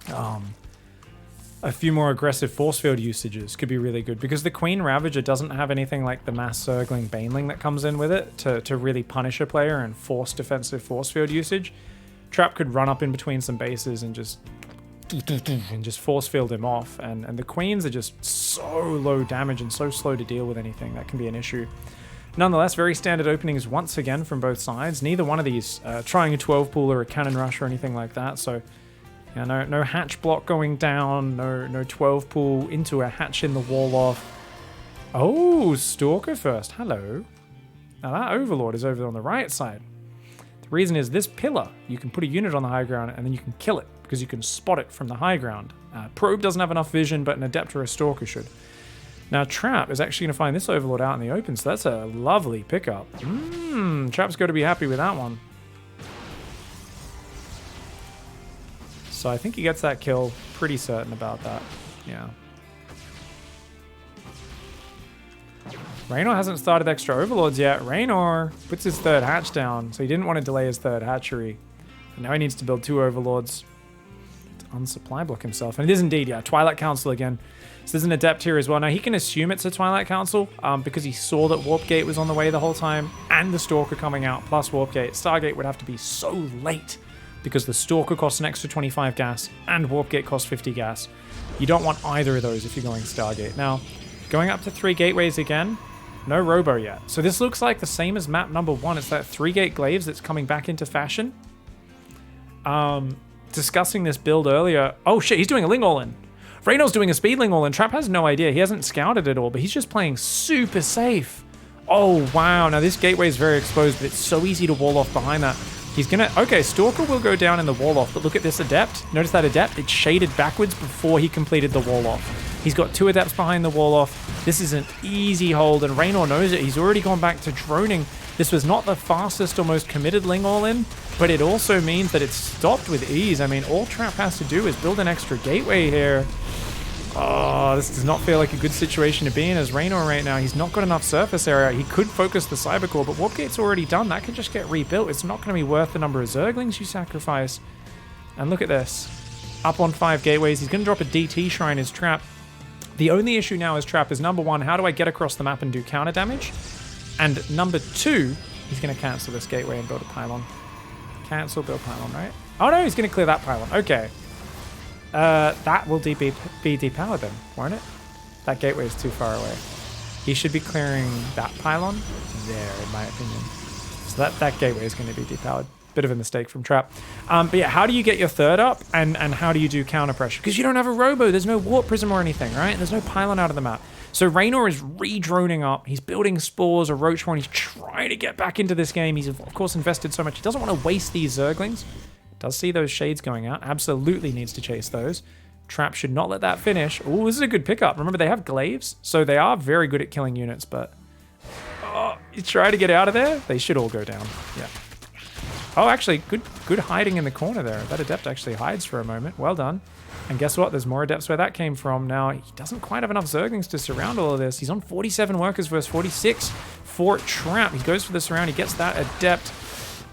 a few more aggressive force field usages could be really good, because the Queen Ravager doesn't have anything like the mass circling Baneling that comes in with it to really punish a player and force defensive force field usage. Trap could run up in between some bases and just force field him off, and the queens are just so low damage and so slow to deal with anything. That can be an issue. Nonetheless, very standard openings once again from both sides. Neither one of these trying a 12 pool or a cannon rush or anything like that, so yeah, no hatch block going down, no 12 pool into a hatch in the wall off. Oh, Stalker first. Hello. Now that Overlord is over on the right side. The reason is this pillar, you can put a unit on the high ground and then you can kill it, because you can spot it from the high ground. Probe doesn't have enough vision, but an Adept or a Stalker should. Now Trap is actually going to find this Overlord out in the open, so that's a lovely pickup. Trap's got to be happy with that one. So I think he gets that kill, pretty certain about that. Yeah. Reynor hasn't started extra Overlords yet. Reynor puts his third hatch down, so he didn't want to delay his third hatchery. But now he needs to build 2 Overlords to unsupply block himself. And it is indeed, yeah, Twilight Council again. So there's an Adept here as well. Now he can assume it's a Twilight Council because he saw that Warp Gate was on the way the whole time and the Stalker coming out plus Warp Gate. Stargate would have to be so late because the Stalker costs an extra 25 gas and Warp Gate costs 50 gas. You don't want either of those if you're going Stargate. Now, going up to 3 gateways again. No Robo yet. So this looks like the same as map number 1. It's that 3-gate glaives that's coming back into fashion. Discussing this build earlier. Oh shit, he's doing a Ling All-In. Reynor's doing a Speed Ling All-In. Trap has no idea. He hasn't scouted at all, but he's just playing super safe. Oh wow, now this gateway is very exposed, but it's so easy to wall off behind that. He's gonna, okay, Stalker will go down in the wall off, but look at this Adept. Notice that Adept, it's shaded backwards before he completed the wall off. He's got 2 Adepts behind the wall off. This is an easy hold, and Reynor knows it. He's already gone back to droning. This was not the fastest or most committed Ling All-In, but it also means that it's stopped with ease. I mean, all Trap has to do is build an extra gateway here. Oh, this does not feel like a good situation to be in as Reynor right now. He's not got enough surface area. He could focus the Cybercore, but Warp Gate's already done. That can just get rebuilt. It's not going to be worth the number of Zerglings you sacrifice. And look at this. up on 5 gateways. He's going to drop a DT Shrine as Trap. The only issue now as Trap is, number one, how do I get across the map and do counter damage? And number two, he's going to cancel this gateway and build a pylon. Cancel, build pylon, right? Oh no, he's going to clear that pylon. Okay. That will be depowered then, won't it? That gateway is too far away. He should be clearing that pylon there, in my opinion. So that gateway is going to be depowered. Bit of a mistake from Trap. But yeah, how do you get your third up, and how do you do counter pressure? Because you don't have a robo, there's no warp prism or anything, right? There's no pylon out of the map. So Reynor is re-droning up. He's building spores or roach horn. He's trying to get back into this game. He's of course invested so much. He doesn't want to waste these zerglings. Does see those shades going out. Absolutely needs to chase those. Trap should not let that finish. Oh, this is a good pickup. Remember, they have glaives, so they are very good at killing units, but... Oh, you try to get out of there? They should all go down. Yeah. Oh, actually, good hiding in the corner there. That Adept actually hides for a moment. Well done. And guess what? There's more Adepts where that came from. Now, he doesn't quite have enough Zerglings to surround all of this. He's on 47 workers versus 46 for Trap. He goes for the surround. He gets that Adept.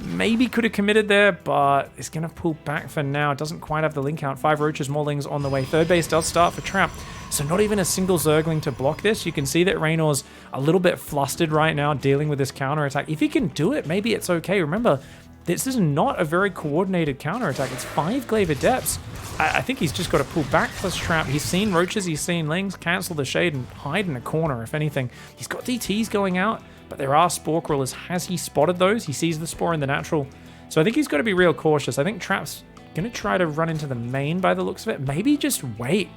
Maybe could have committed there, but it's going to pull back for now. Doesn't quite have the link count. 5 roaches, more lings on the way. Third base does start for Trap. So not even a single Zergling to block this. You can see that Reynor's a little bit flustered right now dealing with this counterattack. If he can do it, maybe it's okay. Remember, this is not a very coordinated counterattack. It's 5 Glaive Adepts. I think he's just got to pull back plus Trap. He's seen roaches, he's seen lings, cancel the shade and hide in a corner, if anything. He's got DTs going out, but there are spore crawlers. Has he spotted those? He sees the spore in the natural. So I think he's got to be real cautious. I think Trap's going to try to run into the main by the looks of it. Maybe just wait.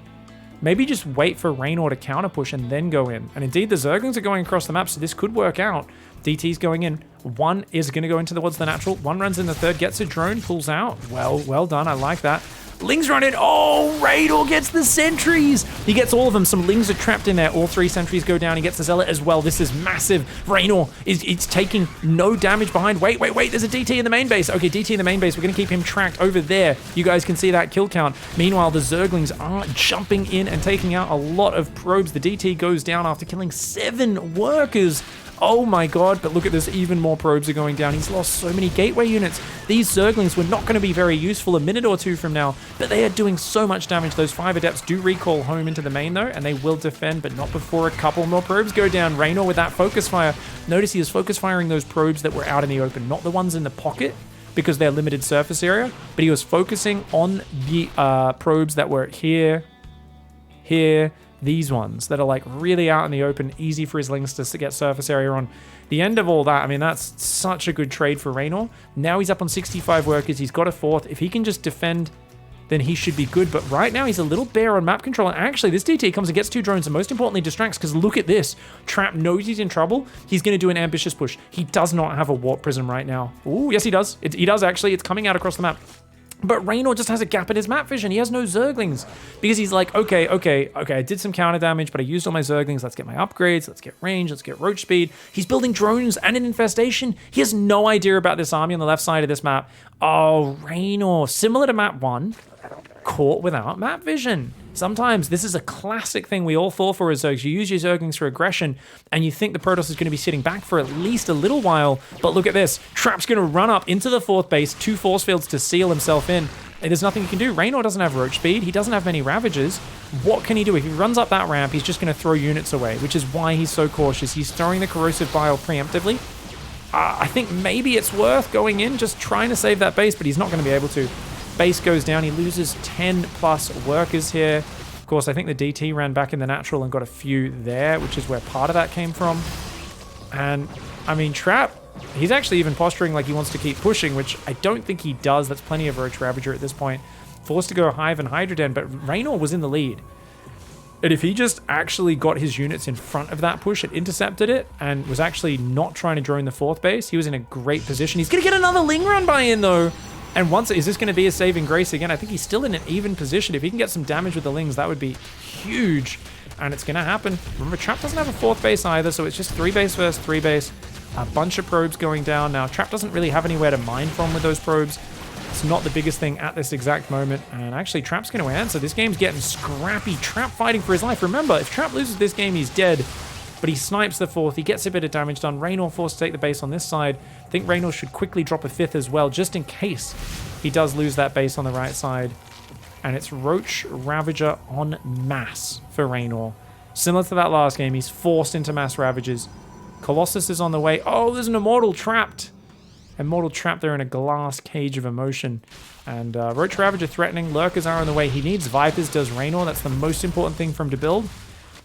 Maybe just wait for Reynor to counter push and then go in. And indeed, the Zerglings are going across the map, so this could work out. DT's going in. One is going to go into towards the natural. One runs in the third, gets a drone, pulls out. Well done. I like that. Lings run in. Oh, Reynor gets the sentries. He gets all of them. Some lings are trapped in there. All 3 sentries go down. He gets the zealot as well. This is massive. Reynor it's taking no damage behind. Wait. There's a DT in the main base. Okay, DT in the main base. We're going to keep him tracked over there. You guys can see that kill count. Meanwhile, the Zerglings are jumping in and taking out a lot of probes. The DT goes down after killing 7 workers. Oh my god, but look at this, even more probes are going down. He's lost so many gateway units. These Zerglings were not going to be very useful a minute or two from now, but they are doing so much damage. Those 5 Adepts do recall home into the main though, and they will defend, but not before a couple more probes go down. Reynor with that focus fire. Notice he is focus firing those probes that were out in the open, not the ones in the pocket, because they're limited surface area, but he was focusing on the probes that were here, these ones that are like really out in the open, easy for his lings to get surface area on. The end of all that, I mean, that's such a good trade for Reynor. Now he's up on 65 workers. He's got a 4th. If he can just defend, then he should be good. But right now he's a little bare on map control. And actually, this DT comes and gets 2 drones and most importantly distracts, because look at this. Trap knows he's in trouble. He's going to do an ambitious push. He does not have a warp prism right now. Ooh, yes he does. He does actually. It's coming out across the map. But Reynor just has a gap in his map vision. He has no Zerglings. Because he's like, okay, I did some counter damage, but I used all my Zerglings. Let's get my upgrades. Let's get range. Let's get roach speed. He's building drones and an infestation. He has no idea about this army on the left side of this map. Oh, Reynor, similar to map 1, caught without map vision. Sometimes this is a classic thing we all fall for as Zergs. You use your Zerglings for aggression, and you think the Protoss is going to be sitting back for at least a little while, but look at this. Trap's going to run up into the 4th base, 2 force fields to seal himself in. And there's nothing he can do. Reynor doesn't have roach speed. He doesn't have many Ravagers. What can he do? If he runs up that ramp, he's just going to throw units away, which is why he's so cautious. He's throwing the Corrosive Bile preemptively. I think maybe it's worth going in, just trying to save that base, but he's not going to be able to. Base goes down. He loses 10 plus workers here. Of course, I think the DT ran back in the natural and got a few there, which is where part of that came from. And, I mean, Trap, he's actually even posturing like he wants to keep pushing, which I don't think he does. That's plenty of Roach Ravager at this point. Forced to go Hive and Hydra Den, but Reynor was in the lead. And if he just actually got his units in front of that push and intercepted it and was actually not trying to drone the 4th base, he was in a great position. He's going to get another Ling run by in, though. And once, is this going to be a saving grace again? I think he's still in an even position. If he can get some damage with the Lings, that would be huge. And it's going to happen. Remember, Trap doesn't have a 4th base either, so it's just 3 base versus 3 base. A bunch of probes going down. Now, Trap doesn't really have anywhere to mine from with those probes. It's not the biggest thing at this exact moment. And actually, Trap's going to answer. This game's getting scrappy. Trap fighting for his life. Remember, if Trap loses this game, he's dead. But he snipes the 4th. He gets a bit of damage done. Reynor forced to take the base on this side. I think Reynor should quickly drop a 5th as well, just in case he does lose that base on the right side. and it's Roach Ravager en masse for Reynor. Similar to that last game, he's forced into mass Ravages. Colossus is on the way. Oh, there's an Immortal trapped. Immortal trapped there in a glass cage of emotion. And Roach Ravager threatening. Lurkers are on the way. He needs Vipers, does Reynor. That's the most important thing for him to build.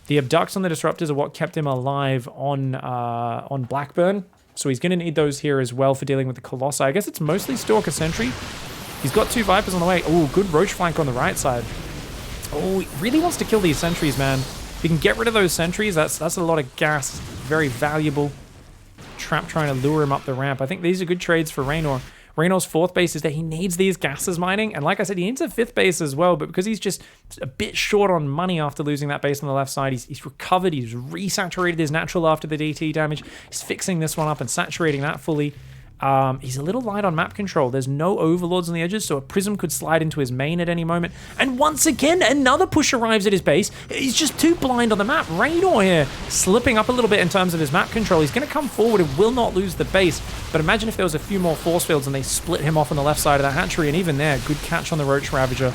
The Abducts on the Disruptors are what kept him alive on Blackburn. So he's going to need those here as well for dealing with the Colossi. I guess it's mostly Stalker Sentry. He's got 2 Vipers on the way. Oh, good Roach flank on the right side. Oh, he really wants to kill these sentries, man. If you can get rid of those sentries, that's a lot of gas. Very valuable. Trap trying to lure him up the ramp. I think these are good trades for Reynor. Reynor's 4th base is that he needs these gases mining. And like I said, he needs a 5th base as well. But because he's just a bit short on money after losing that base on the left side, he's recovered. He's resaturated his natural after the DT damage. He's fixing this one up and saturating that fully. He's a little light on map control. There's no overlords on the edges, so a prism could slide into his main at any moment. And once again, another push arrives at his base. He's just too blind on the map. Reynor here slipping up a little bit in terms of his map control. He's going to come forward and will not lose the base. But imagine if there was a few more force fields and they split him off on the left side of the hatchery. And even there, good catch on the Roach Ravager.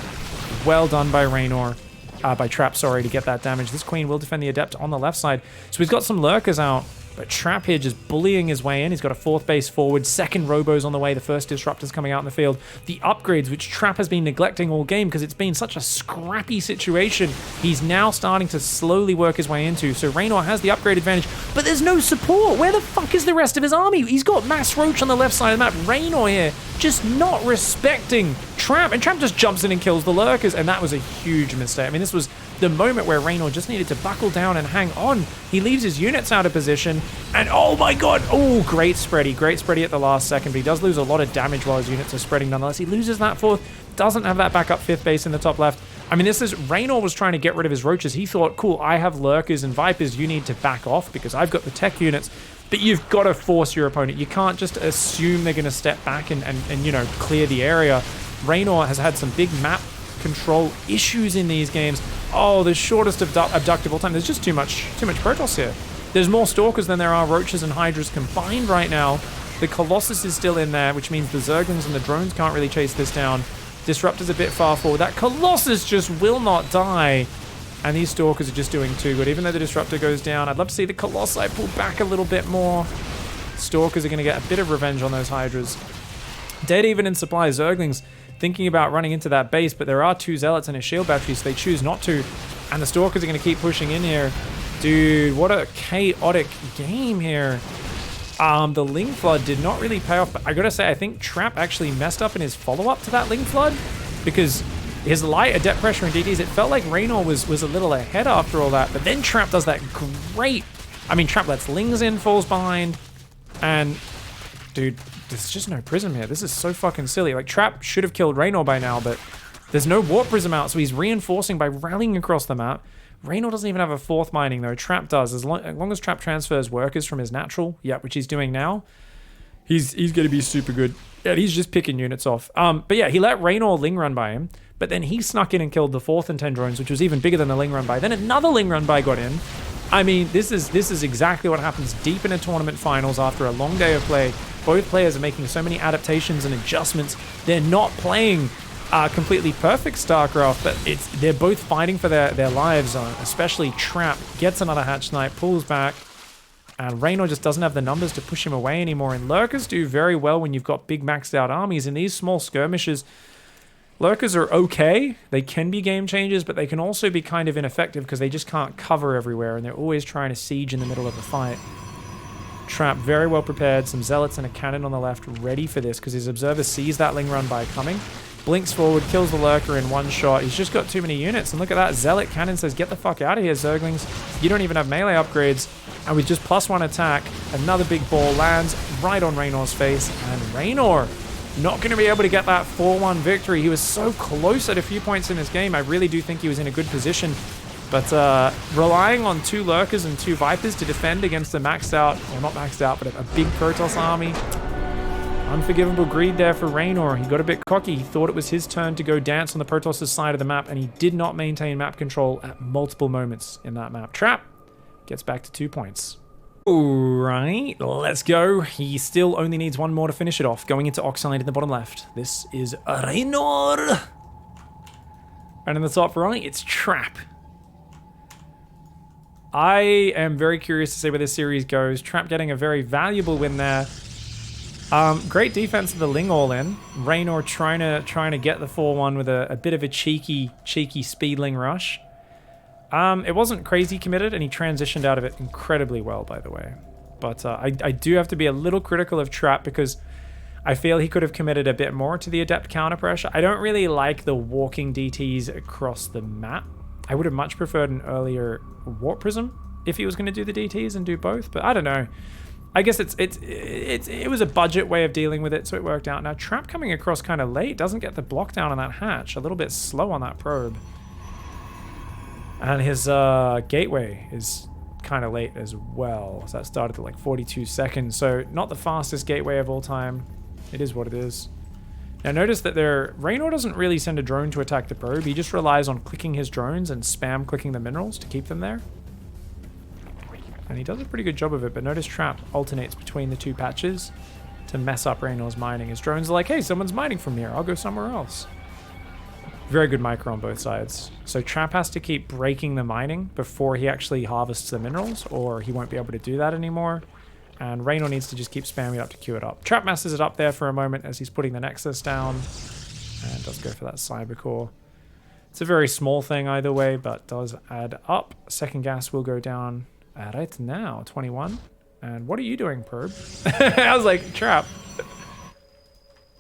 Well done by Reynor. By Trap, sorry, to get that damage. This Queen will defend the Adept on the left side. So he's got some Lurkers out. But Trap here just bullying his way in. He's got a 4th base forward, 2nd Robo's on the way, the 1st Disruptor's coming out in the field. The upgrades, which Trap has been neglecting all game because it's been such a scrappy situation, he's now starting to slowly work his way into. So Reynor has the upgrade advantage, but there's no support. Where the fuck is the rest of his army? He's got Mass Roach on the left side of the map. Reynor here just not respecting Trap, and Trap just jumps in and kills the Lurkers, and that was a huge mistake. I mean, this was the moment where Reynor just needed to buckle down and hang on. He leaves his units out of position, and oh my god, oh, great spready at the last second, but he does lose a lot of damage while his units are spreading nonetheless. He loses that 4th, doesn't have that backup 5th base in the top left. I mean, Reynor was trying to get rid of his Roaches. He thought, cool, I have Lurkers and Vipers, you need to back off because I've got the tech units, but you've got to force your opponent. You can't just assume they're going to step back and you know, clear the area. Reynor has had some big map control issues in these games. Oh, the shortest abduct of all time. There's just too much Protoss here. There's more Stalkers than there are Roaches and Hydras combined right now. The Colossus is still in there, which means the Zerglings and the drones can't really chase this down. Disruptor's a bit far forward. That Colossus just will not die. And these Stalkers are just doing too good. Even though the Disruptor goes down, I'd love to see the Colossi pull back a little bit more. Stalkers are going to get a bit of revenge on those Hydras. Dead even in supply. Zerglings thinking about running into that base, but there are 2 Zealots and a shield battery, so they choose not to. And the Stalkers are going to keep pushing in here. Dude, what a chaotic game here. The Ling Flood did not really pay off, but I gotta say, I think Trap actually messed up in his follow-up to that Ling Flood, because his light Adept Pressure and DTs, it felt like Reynor was a little ahead after all that, but then Trap does that great... I mean, Trap lets Lings in, falls behind, and... Dude, there's just no Prism here. This is so fucking silly. Like, Trap should have killed Reynor by now, but there's no Warp Prism out, so he's reinforcing by rallying across the map. Reynor doesn't even have a 4th mining, though. Trap does. As long as Trap transfers workers from his natural, yeah, which he's doing now, he's going to be super good. Yeah, he's just picking units off. But yeah, he let Reynor Ling run by him, but then he snuck in and killed the 4th and 10 drones, which was even bigger than the Ling run by. Then another Ling run by got in. I mean, this is exactly what happens deep in a tournament finals after a long day of play. Both players are making so many adaptations and adjustments. They're not playing completely perfect StarCraft, but they're both fighting for their lives. Especially Trap gets another Hatch Snipe, pulls back, and Reynor just doesn't have the numbers to push him away anymore. And Lurkers do very well when you've got big maxed out armies. In these small skirmishes, Lurkers are okay. They can be game changers, but they can also be kind of ineffective because they just can't cover everywhere, and they're always trying to siege in the middle of the fight. Trap very well prepared, some Zealots and a cannon on the left ready for this because his Observer sees that Ling run by coming. Blinks forward, kills the Lurker in one shot. He's just got too many units. And look at that. Zealot cannon says, get the fuck out of here, Zerglings. You don't even have melee upgrades. And with just +1 attack, another big ball lands right on Reynor's face. And Reynor not going to be able to get that 4-1 victory. He was so close at a few points in this game. I really do think he was in a good position. But relying on 2 Lurkers and 2 Vipers to defend against a maxed out, well, not maxed out, but a big Protoss army. Unforgivable greed there for Reynor. He got a bit cocky. He thought it was his turn to go dance on the Protoss' side of the map, and he did not maintain map control at multiple moments in that map. Trap gets back to 2 points. Alright, let's go. He still only needs 1 more to finish it off. Going into Oxide in the bottom left. This is Reynor. And in the top right, it's Trap. I am very curious to see where this series goes. Trap getting a very valuable win there. Great defense of the Ling all-in. Reynor trying to get the 4-1 with a bit of a cheeky speedling rush. It wasn't crazy committed, and he transitioned out of it incredibly well, by the way. But I do have to be a little critical of Trap because I feel he could have committed a bit more to the adept counter pressure. I don't really like the walking DTs across the map. I would have much preferred an earlier Warp Prism if he was going to do the DTs and do both, but I don't know. I guess it was a budget way of dealing with it, so it worked out. Now, Trap coming across kind of late, doesn't get the block down on that hatch. A little bit slow on that probe. And his gateway is kind of late as well. So that started at like 42 seconds, so not the fastest gateway of all time. It is what it is. Now notice that Reynor doesn't really send a drone to attack the probe. He just relies on clicking his drones and spam clicking the minerals to keep them there. And he does a pretty good job of it, but notice Trap alternates between the two patches to mess up Reynor's mining. His drones are like, hey, someone's mining from here. I'll go somewhere else. Very good micro on both sides. So Trap has to keep breaking the mining before he actually harvests the minerals, or he won't be able to do that anymore. And Reynor needs to just keep spamming it up to queue it up. Trap messes it up there for a moment as he's putting the Nexus down. And does go for that Cyber Core. It's a very small thing either way, but does add up. Second gas will go down right now, 21. And what are you doing, Probe? I was like, Trap.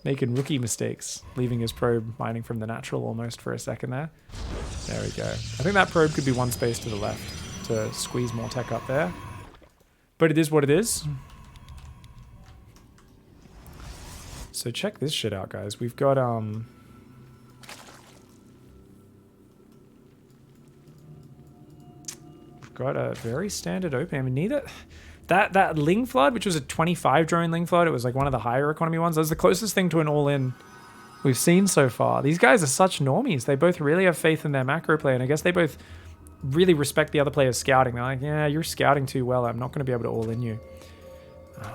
Making rookie mistakes. Leaving his probe mining from the natural almost for a second there. There we go. I think that probe could be one space to the left to squeeze more tech up there. But it is what it is. So check this shit out, guys. We've got a very standard opening. I mean, neither that Ling Flood, which was a 25 drone Ling Flood, it was like one of the higher economy ones. That was the closest thing to an all-in we've seen so far. These guys are such normies. They both really have faith in their macro play, and I guess they both really respect the other player's scouting. They're like, yeah, you're scouting too well. I'm not going to be able to all-in you. A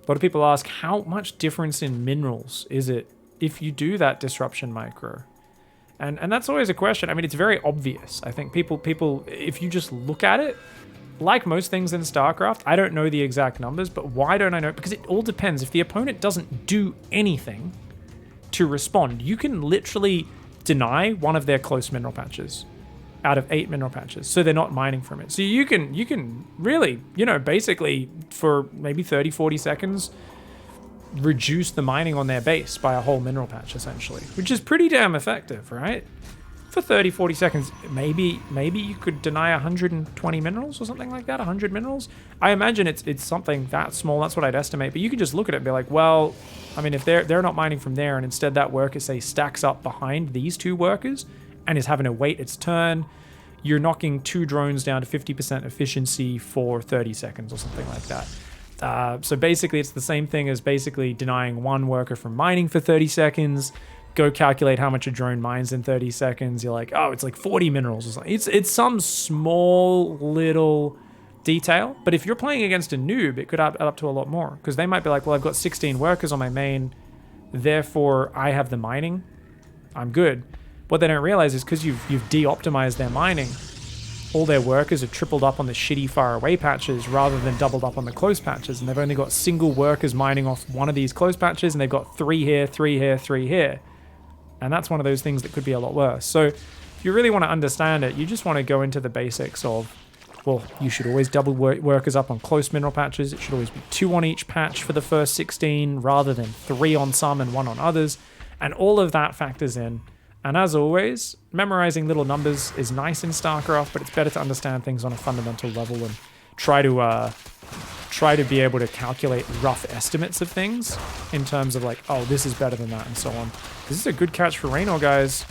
lot of people ask, how much difference in minerals is it if you do that disruption micro? And that's always a question. I mean, it's very obvious. I think people, if you just look at it, like most things in StarCraft, I don't know the exact numbers, but why don't I know? Because it all depends. If the opponent doesn't do anything to respond, you can literally deny one of their close mineral patches out of 8 mineral patches, so they're not mining from it. So you can really, basically for maybe 30, 40 seconds, reduce the mining on their base by a whole mineral patch, essentially, which is pretty damn effective, right? For 30, 40 seconds, maybe you could deny 120 minerals or something like that, 100 minerals. I imagine it's something that small. That's what I'd estimate. But you could just look at it and be like, well, I mean, if they're not mining from there, and instead that worker, say, stacks up behind these two workers and is having to wait its turn, you're knocking 2 drones down to 50% efficiency for 30 seconds or something like that. So basically, it's the same thing as basically denying one worker from mining for 30 seconds. Go calculate how much a drone mines in 30 seconds. You're like, oh, it's like 40 minerals or something. It's some small little detail. But if you're playing against a noob, it could add up to a lot more. Because they might be like, well, I've got 16 workers on my main, therefore I have the mining. I'm good. What they don't realize is because you've de-optimized their mining, all their workers are tripled up on the shitty far away patches rather than doubled up on the close patches. And they've only got single workers mining off one of these close patches, and they've got 3 here, 3 here, 3 here. And that's one of those things that could be a lot worse. So if you really want to understand it, you just want to go into the basics of, well, you should always double workers up on close mineral patches. It should always be 2 on each patch for the first 16 rather than 3 on some and 1 on others. And all of that factors in. And as always, memorizing little numbers is nice in StarCraft, but it's better to understand things on a fundamental level and try to be able to calculate rough estimates of things in terms of like, oh, this is better than that and so on. This is a good catch for Reynor, guys.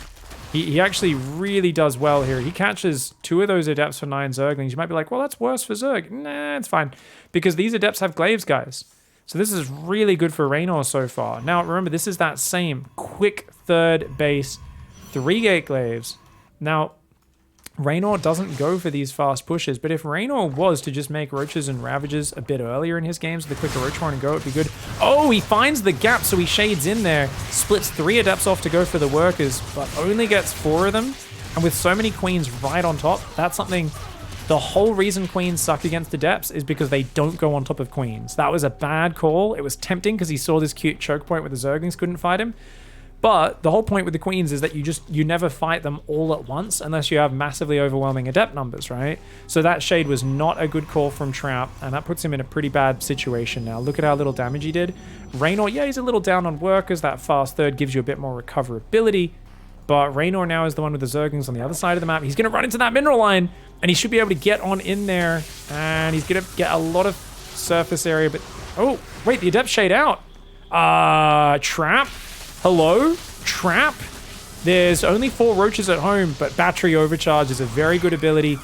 He actually really does well here. He catches 2 of those Adepts for 9 Zerglings. You might be like, well, that's worse for Zerg. Nah, it's fine. Because these Adepts have Glaives, guys. So this is really good for Reynor so far. Now, remember, this is that same quick third base 3-gate Glaives. Now, Reynor doesn't go for these fast pushes, but if Reynor was to just make Roaches and Ravages a bit earlier in his games with a quicker Roach Horn and go, it'd be good. Oh, he finds the gap, so he shades in there, splits 3 Adepts off to go for the Workers, but only gets 4 of them. And with so many Queens right on top, that's something... The whole reason Queens suck against Adepts is because they don't go on top of Queens. That was a bad call. It was tempting because he saw this cute choke point where the Zerglings couldn't fight him. But the whole point with the Queens is that you never fight them all at once unless you have massively overwhelming Adept numbers, right? So that shade was not a good call from Trap, and that puts him in a pretty bad situation now. Look at how little damage he did. Reynor, yeah, he's a little down on Workers. That fast third gives you a bit more recoverability. But Reynor now is the one with the Zerglings on the other side of the map. He's going to run into that mineral line, and he should be able to get on in there. And he's going to get a lot of surface area. But, oh, wait, the Adept shade out. Trap? Hello? Trap? There's only 4 Roaches at home, but Battery Overcharge is a very good ability.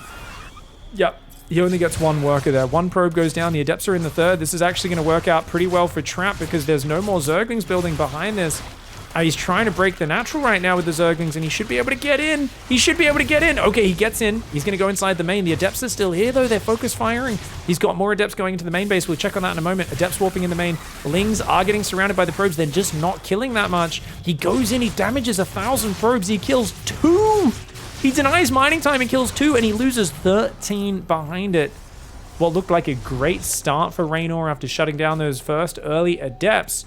Yep, he only gets 1 Worker there. 1 probe goes down. The Adepts are in the 3rd. This is actually going to work out pretty well for Trap because there's no more Zerglings building behind this. He's trying to break the natural right now with the Zerglings, and he should be able to get in. He should be able to get in. Okay, he gets in. He's going to go inside the main. The Adepts are still here, though. They're focus firing. He's got more Adepts going into the main base. We'll check on that in a moment. Adepts warping in the main. Lings are getting surrounded by the probes. They're just not killing that much. He goes in. He damages 1,000 probes. He kills 2. He denies mining time and kills 2, and he loses 13 behind it. What looked like a great start for Reynor after shutting down those first early Adepts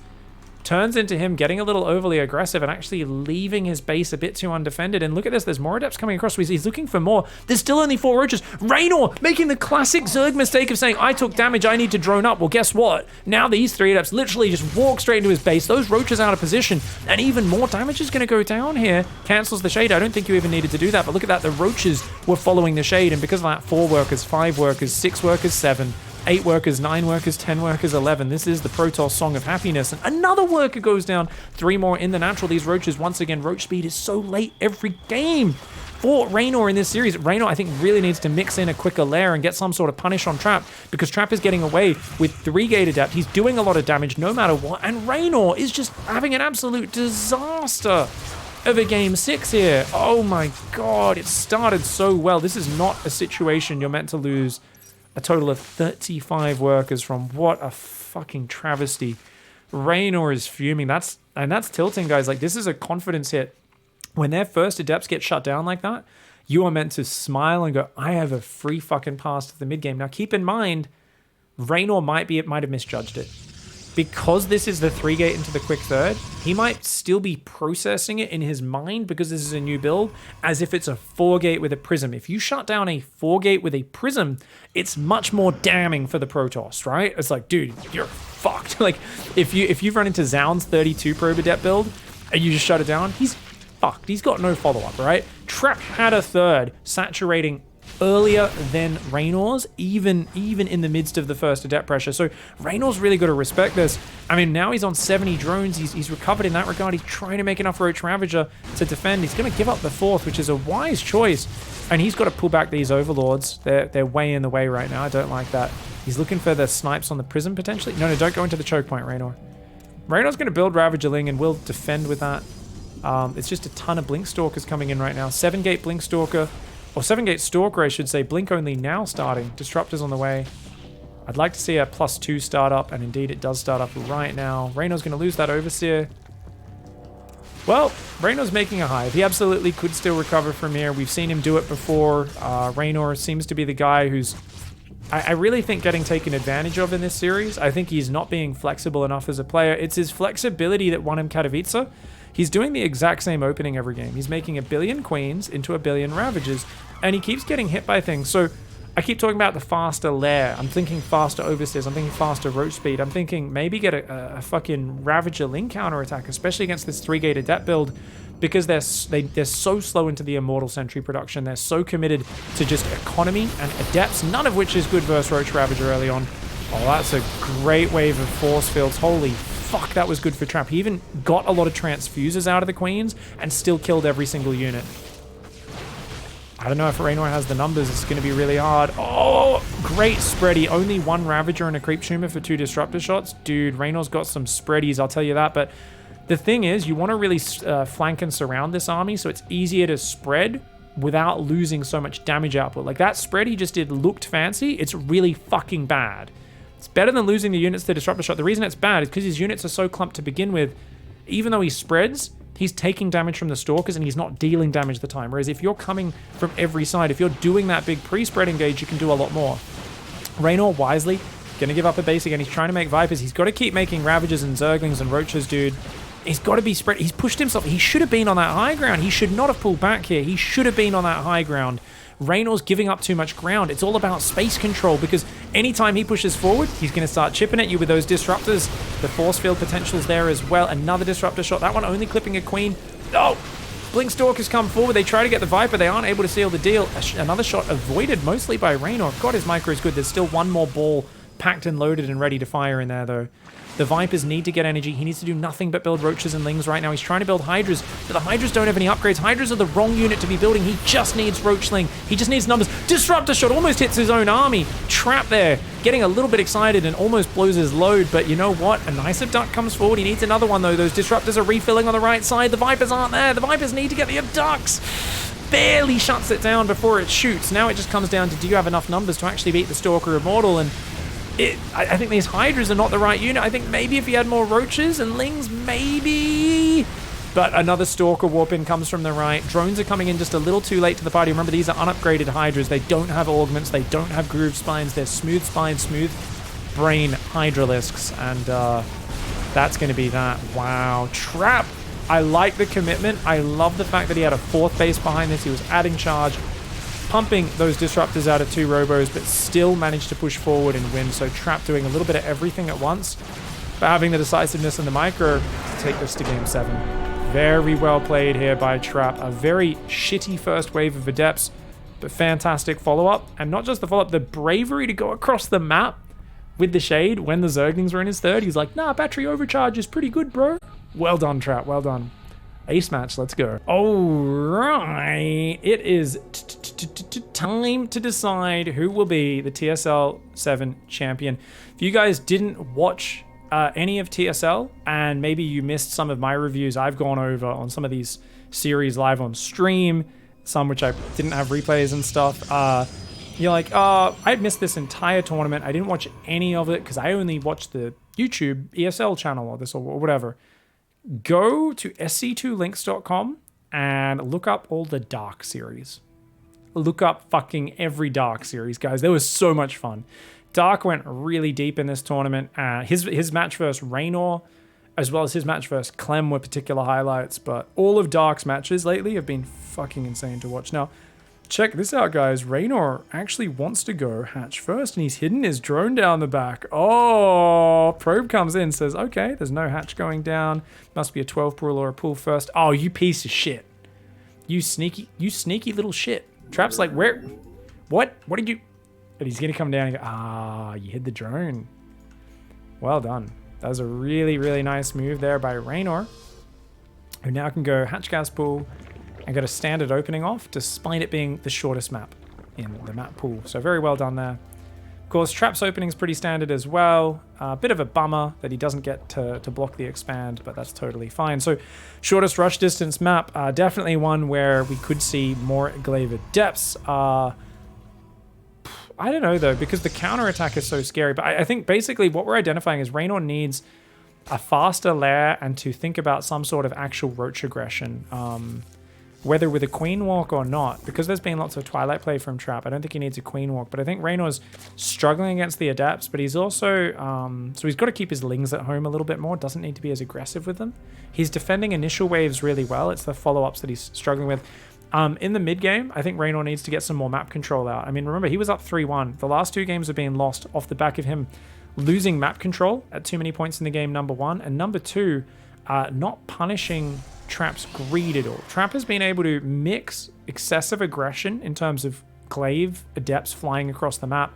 turns into him getting a little overly aggressive and actually leaving his base a bit too undefended. And look at this, there's more Adepts coming across. He's looking for more. There's still only 4 Roaches. Reynor making the classic Zerg mistake of saying, I took damage, I need to drone up. Well, guess what? Now these 3 Adepts literally just walk straight into his base. Those Roaches out of position, and even more damage is going to go down here. Cancels the shade. I don't think you even needed to do that, but look at that. The Roaches were following the shade, and because of that, 4 Workers, 5 Workers, 6 Workers, 7, 8 Workers, 9 Workers, 10 Workers, 11. This is the Protoss Song of Happiness. And another Worker goes down. 3 more in the natural. These Roaches, once again, Roach speed is so late every game. For Reynor in this series, Reynor, I think, really needs to mix in a quicker lair and get some sort of punish on Trap, because Trap is getting away with 3-gate Adept. He's doing a lot of damage no matter what, and Reynor is just having an absolute disaster of a game 6 here. Oh my god, it started so well. This is not a situation you're meant to lose a total of 35 Workers from. What a fucking travesty. Reynor is fuming. That's tilting, guys. Like, this is a confidence hit. When their first Adepts get shut down like that, you are meant to smile and go, I have a free fucking pass to the mid game. Now, keep in mind, Reynor might have misjudged it. Because this is the 3-gate into the quick third, he might still be processing it in his mind, because this is a new build, as if it's a 4-gate with a prism. If you shut down a 4-gate with a prism, it's much more damning for the Protoss, right? It's like, dude, you're fucked. Like, if you've run into Zaun's 32 probe Adept build and you just shut it down, he's fucked. He's got no follow-up, right? Trap had a third saturating earlier than Reynor's, even in the midst of the first Adept pressure. So Reynor's really got to respect this. I mean, now he's on 70 drones. He's recovered in that regard. He's trying to make enough Roach Ravager to defend. He's going to give up the 4th, which is a wise choice. And he's got to pull back these Overlords. They're way in the way right now. I don't like that. He's looking for the snipes on the Prism, potentially. No, don't go into the choke point, Reynor. Reynor's going to build Ravagerling and will defend with that. It's just a ton of Blink Stalkers coming in right now. 7-gate Blink Stalker. Or 7-gate Stalker, I should say. Blink only now starting. Disruptor's on the way. I'd like to see a +2 start up, and indeed it does start up right now. Reynor's going to lose that Overseer. Well, Reynor's making a hive. He absolutely could still recover from here. We've seen him do it before. Reynor seems to be the guy who's, I really think, getting taken advantage of in this series. I think he's not being flexible enough as a player. It's his flexibility that won him Katowice. He's doing the exact same opening every game. He's making 1 billion Queens into 1 billion Ravages, and he keeps getting hit by things. So I keep talking about the faster lair. I'm thinking faster Overseers. I'm thinking faster Roach speed. I'm thinking maybe get a fucking Ravager Link counterattack, especially against this 3-gate Adept build, because they're so slow into the Immortal Sentry production. They're so committed to just economy and Adepts, none of which is good versus Roach Ravager early on. Oh, that's a great wave of force fields. Holy fuck, that was good for Trap. He even got a lot of transfusers out of the Queens and still killed every single unit. I don't know if Reynor has the numbers. It's going to be really hard. Oh, great spready. Only 1 Ravager and a Creep Tumor for 2 Disruptor shots. Dude, Reynor's got some spreadies, I'll tell you that. But the thing is, you want to really flank and surround this army so it's easier to spread without losing so much damage output. Like that spread he just did looked fancy. It's really fucking bad. It's better than losing the units to Disruptor Shot. The reason it's bad is because his units are so clumped to begin with. Even though he spreads, he's taking damage from the Stalkers and he's not dealing damage at the time. Whereas if you're coming from every side, if you're doing that big pre-spread engage, you can do a lot more. Reynor, wisely, gonna give up a base again. He's trying to make Vipers. He's got to keep making Ravagers and Zerglings and Roaches, dude. He's got to be spread. He's pushed himself. He should have been on that high ground. He should not have pulled back here. He should have been on that high ground. Reynor's giving up too much ground. It's all about space control because anytime he pushes forward, he's going to start chipping at you with those disruptors. The force field potential's there as well. Another disruptor shot. That one only clipping a queen. Oh! Blink Stalkers come forward. They try to get the Viper. They aren't able to seal the deal. Another shot avoided mostly by Reynor. God, his micro is good. There's still one more ball packed and loaded and ready to fire in there, though. The Vipers need to get energy. He needs to do nothing but build Roaches and Lings right now. He's trying to build Hydras, but the Hydras don't have any upgrades. Hydras are the wrong unit to be building. He just needs Roachling. He just needs numbers. Disruptor shot almost hits his own army. Trap there, getting a little bit excited and almost blows his load, but you know what? A nice Abduct comes forward. He needs another one, though. Those Disruptors are refilling on the right side. The Vipers aren't there. The Vipers need to get the Abducts. Barely shuts it down before it shoots. Now it just comes down to, do you have enough numbers to actually beat the Stalker Immortal? And I think these Hydras are not the right unit. I think maybe if he had more Roaches and Lings, maybe. But another Stalker warp in comes from the right. Drones are coming in just a little too late to the party. Remember, these are unupgraded Hydras. They don't have augments. They don't have groove spines. They're smooth spine, smooth brain Hydralisks. And that's going to be that. Wow. Trap. I like the commitment. I love the fact that he had a fourth base behind this. He was adding charge, pumping those disruptors out of 2 robos, but still managed to push forward and win. So Trap doing a little bit of everything at once, but having the decisiveness and the micro to take this to game 7. Very well played here by Trap. A very shitty first wave of Adepts, but fantastic follow-up. And not just the follow-up, the bravery to go across the map with the Shade when the Zerglings were in his third. He's like, nah, battery overcharge is pretty good, bro. Well done, Trap. Well done. Ace match, let's go. All right, it is time to decide who will be the TSL7 champion. If you guys didn't watch any of TSL, and maybe you missed some of my reviews I've gone over on some of these series live on stream, some which I didn't have replays and stuff, you're like, I missed this entire tournament. I didn't watch any of it because I only watched the YouTube ESL channel or this or whatever. Go to sc2links.com and look up all the Dark series. Look up fucking every Dark series, guys. There was so much fun. Dark went really deep in this tournament. His match versus Reynor, as well as his match versus Clem, were particular highlights. But all of Dark's matches lately have been fucking insane to watch. Now, check this out, guys. Reynor actually wants to go hatch first, and he's hidden his drone down the back. Oh, Probe comes in, says, okay, there's no hatch going down. Must be a 12 pull or a pull first. Oh, you piece of shit. You sneaky little shit. Trap's like, where? What did you? And he's going to come down and go, you hid the drone. Well done. That was a really, really nice move there by Reynor, who now can go hatch gas pool and get a standard opening off, despite it being the shortest map in the map pool. So very well done there. Of course, Trap's opening is pretty standard as well. A bit of a bummer that he doesn't get to block the expand, but that's totally fine. So shortest rush distance map, definitely one where we could see more glaive depths. I don't know, though, because the counterattack is so scary. But I think basically what we're identifying is Reynor needs a faster lair and to think about some sort of actual roach aggression. Whether with a queen walk or not, because there's been lots of Twilight play from Trap, I don't think he needs a queen walk, but I think Reynor's struggling against the Adepts, but he's also, so he's got to keep his Lings at home a little bit more, doesn't need to be as aggressive with them. He's defending initial waves really well, it's the follow-ups that he's struggling with. In the mid-game, I think Reynor needs to get some more map control out. I mean, remember, he was up 3-1. The last 2 games have been lost off the back of him losing map control at too many points in the game, number 1, and number 2, not punishing Trap's greed at all. Trap has been able to mix excessive aggression in terms of glaive Adepts flying across the map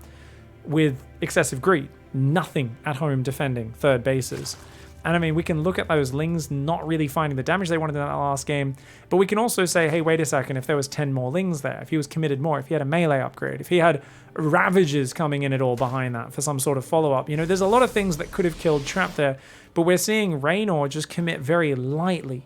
with excessive greed. Nothing at home defending third bases. And I mean, we can look at those Lings not really finding the damage they wanted in that last game, but we can also say, hey, wait a second, if there was 10 more Lings there, if he was committed more, if he had a melee upgrade, if he had Ravagers coming in at all behind that for some sort of follow-up, you know, there's a lot of things that could have killed Trap there, but we're seeing Reynor just commit very lightly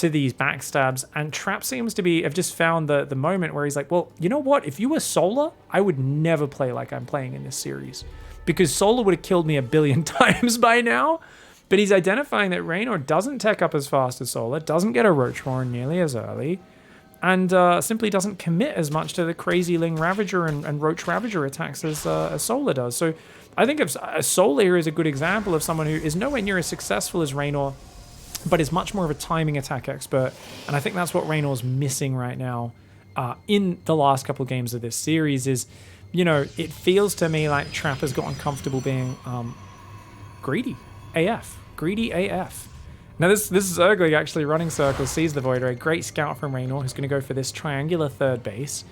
to these backstabs, and Trap seems to have just found the moment where he's like, well, you know what? If you were Solar, I would never play like I'm playing in this series, because Solar would have killed me 1 billion times by now. But he's identifying that Reynor doesn't tech up as fast as Solar, doesn't get a Roach Horn nearly as early, and simply doesn't commit as much to the crazy Ling Ravager and Roach Ravager attacks as Solar does. So I think Solar here is a good example of someone who is nowhere near as successful as Reynor, but is much more of a timing attack expert. And I think that's what Reynor's missing right now in the last couple of games of this series is, you know, it feels to me like Trap has gotten comfortable being greedy AF. Greedy AF. Now this is Zergling actually running circles, sees the Void Ray. Great scout from Reynor, who's going to go for this triangular third base,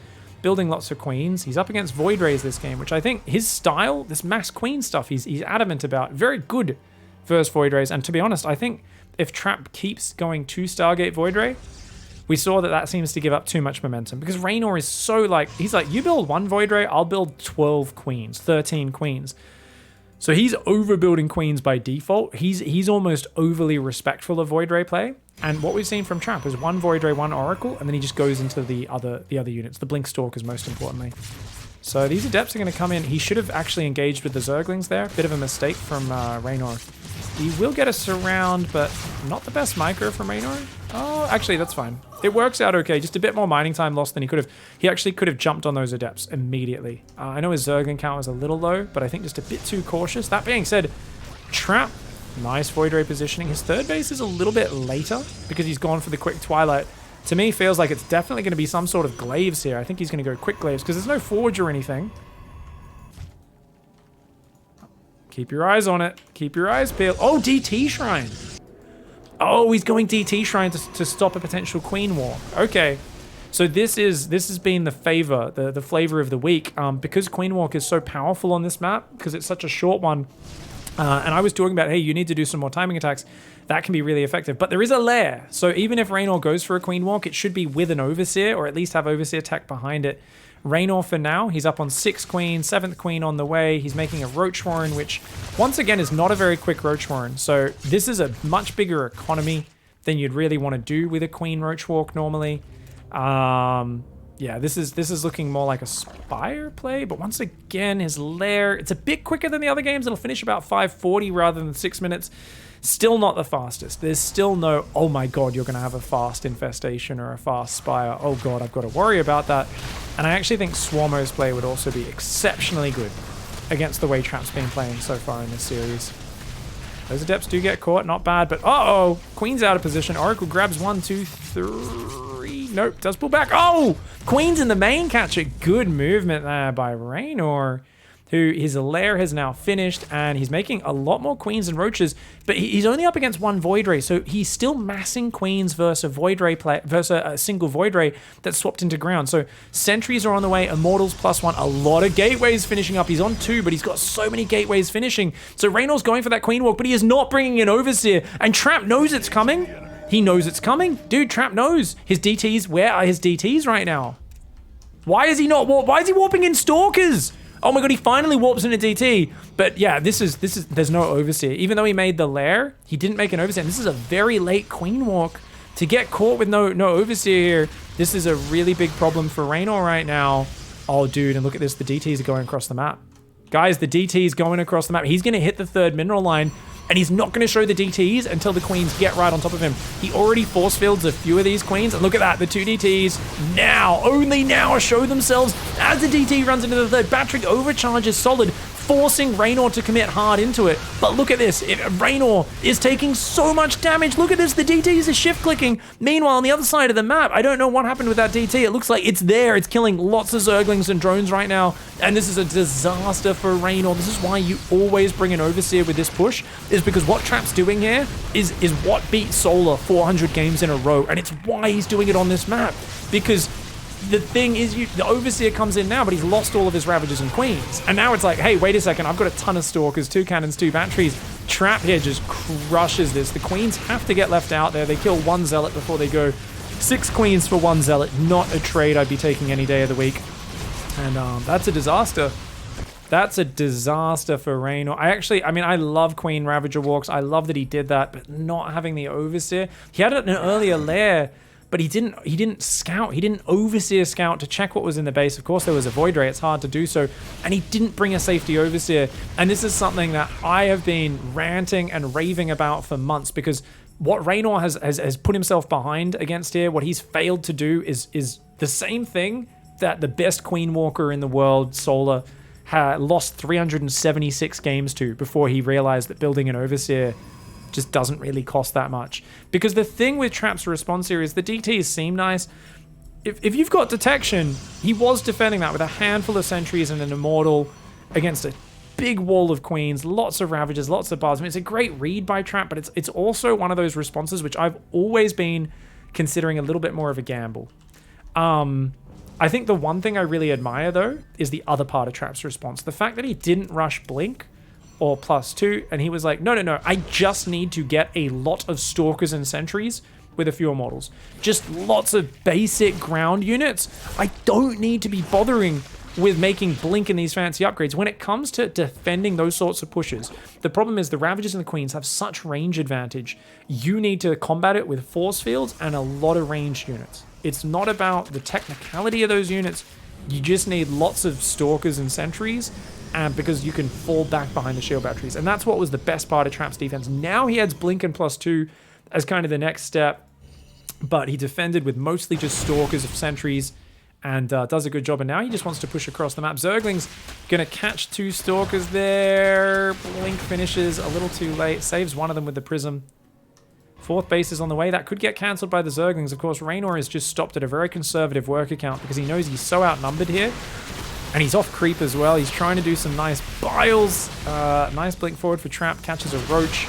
building lots of queens. He's up against Void Rays this game, which I think his style, this mass queen stuff, he's adamant about. Very good versus Void Rays. And to be honest, I think if Trap keeps going to Stargate Void Ray, we saw that seems to give up too much momentum, because Reynor is so like, he's like, you build 1 Void Ray, I'll build 12 queens, 13 queens. So he's overbuilding queens by default. He's almost overly respectful of Void Ray play. And what we've seen from Trap is 1 Void Ray, 1 Oracle, and then he just goes into the other units. The Blink Stalkers, most importantly. So these Adepts are going to come in. He should have actually engaged with the Zerglings there. Bit of a mistake from Reynor. He will get a surround, but not the best micro from Reynor. Oh, actually, that's fine. It works out okay. Just a bit more mining time lost than he could have. He actually could have jumped on those Adepts immediately. I know his Zergling count was a little low, but I think just a bit too cautious. That being said, Trap, nice Void Ray positioning. His third base is a little bit later because he's gone for the quick Twilight. To me, feels like it's definitely going to be some sort of glaives here. I think he's going to go quick glaives because there's no forge or anything. Keep your eyes on it. Keep your eyes peeled. Oh, DT Shrine. Oh, he's going DT Shrine to stop a potential Queen Walk. Okay. So this has been the flavor of the week. Because Queen Walk is so powerful on this map, because it's such a short one, and I was talking about, hey, you need to do some more timing attacks. That can be really effective. But there is a lair. So even if Reynor goes for a Queen Walk, it should be with an Overseer, or at least have Overseer tech behind it. Reynor for now, he's up on 6 queens, 7th queen on the way. He's making a Roach Warren, which once again is not a very quick Roach Warren. So this is a much bigger economy than you'd really want to do with a Queen Roach Walk normally. Yeah, this is looking more like a Spire play, but once again, his lair, it's a bit quicker than the other games. It'll finish about 5:40 rather than 6 minutes. Still not the fastest. There's still no, oh my god, you're going to have a fast Infestation or a fast Spire. Oh god, I've got to worry about that. And I actually think Swarmo's play would also be exceptionally good against the way Trap's been playing so far in this series. Those Adepts do get caught, not bad, but uh-oh, Queen's out of position. Oracle grabs 1, 2, 3. Nope, does pull back. Oh, Queen's in the main catcher. Good movement there by Reynor, who his lair has now finished, and he's making a lot more queens and roaches, but he's only up against 1 Void Ray, so he's still massing queens versus a Void Ray play, versus a single Void Ray that's swapped into ground. So sentries are on the way, Immortals +1, a lot of gateways finishing up. He's on 2, but he's got so many gateways finishing. So Reynor's going for that Queen Walk, but he is not bringing in Overseer, and Trap knows it's coming. He knows it's coming. Dude, Trap knows. His DTs, where are his DTs right now? Why is he not why is he warping in Stalkers? Oh my god, he finally warps in a DT. But yeah, this is there's no Overseer. Even though he made the lair, he didn't make an Overseer. And this is a very late Queen Walk. To get caught with no Overseer here, this is a really big problem for Reynor right now. Oh dude, and look at this, the DTs are going across the map. Guys, the DT is going across the map. He's gonna hit the 3rd mineral line, and he's not going to show the DTs until the queens get right on top of him. He already force fields a few of these queens, and look at that, the 2 DTs now, only now, show themselves as the DT runs into the 3rd. Batrick overcharges solid, forcing Reynor to commit hard into it. But look at this, Reynor is taking so much damage. Look at this, the DTs are shift clicking. Meanwhile, on the other side of the map, I don't know what happened with that DT. It looks like it's there. It's killing lots of Zerglings and drones right now. And this is a disaster for Reynor. This is why you always bring an Overseer with this push, is because what Trap's doing here is what beat Solar 400 games in a row. And it's why he's doing it on this map. Because the thing is, the Overseer comes in now, but he's lost all of his Ravagers and Queens. And now it's like, hey, wait a second, I've got a ton of Stalkers, 2 cannons, 2 batteries. Trap here just crushes this. The Queens have to get left out there. They kill 1 Zealot before they go. 6 Queens for 1 Zealot. Not a trade I'd be taking any day of the week. And that's a disaster. That's a disaster for Reynor. I love Queen Ravager Walks. I love that he did that, but not having the Overseer. He had it in an earlier lair, but he didn't scout. He didn't Overseer scout to check what was in the base. Of course, there was a Void Ray. It's hard to do so. And he didn't bring a safety Overseer. And this is something that I have been ranting and raving about for months, because what Reynor has put himself behind against here, what he's failed to do is the same thing that the best Queen Walker in the world, Solar, lost 376 games to before he realized that building an Overseer just doesn't really cost that much. Because the thing with Trap's response here is the DTs seem nice. If you've got detection, he was defending that with a handful of sentries and an Immortal against a big wall of Queens, lots of Ravagers, lots of bars. I mean, it's a great read by Trap, but it's also one of those responses which I've always been considering a little bit more of a gamble. I think the one thing I really admire, though, is the other part of Trap's response. The fact that he didn't rush Blink or +2, and he was like, no, I just need to get a lot of Stalkers and Sentries with a few Immortals. Just lots of basic ground units. I don't need to be bothering with making Blink and these fancy upgrades. When it comes to defending those sorts of pushes, the problem is the Ravagers and the Queens have such range advantage. You need to combat it with force fields and a lot of ranged units. It's not about the technicality of those units. You just need lots of Stalkers and Sentries, because you can fall back behind the shield batteries. And that's what was the best part of Trap's defense. Now he adds Blink and +2 as kind of the next step, but he defended with mostly just Stalkers of Sentries and does a good job. And now he just wants to push across the map. Zergling's going to catch 2 Stalkers there. Blink finishes a little too late. Saves one of them with the Prism. 4th base is on the way. That could get cancelled by the Zerglings. Of course, Reynor has just stopped at a very conservative worker count because he knows he's so outnumbered here. And he's off creep as well. He's trying to do some nice biles. Nice blink forward for Trap. Catches a Roach.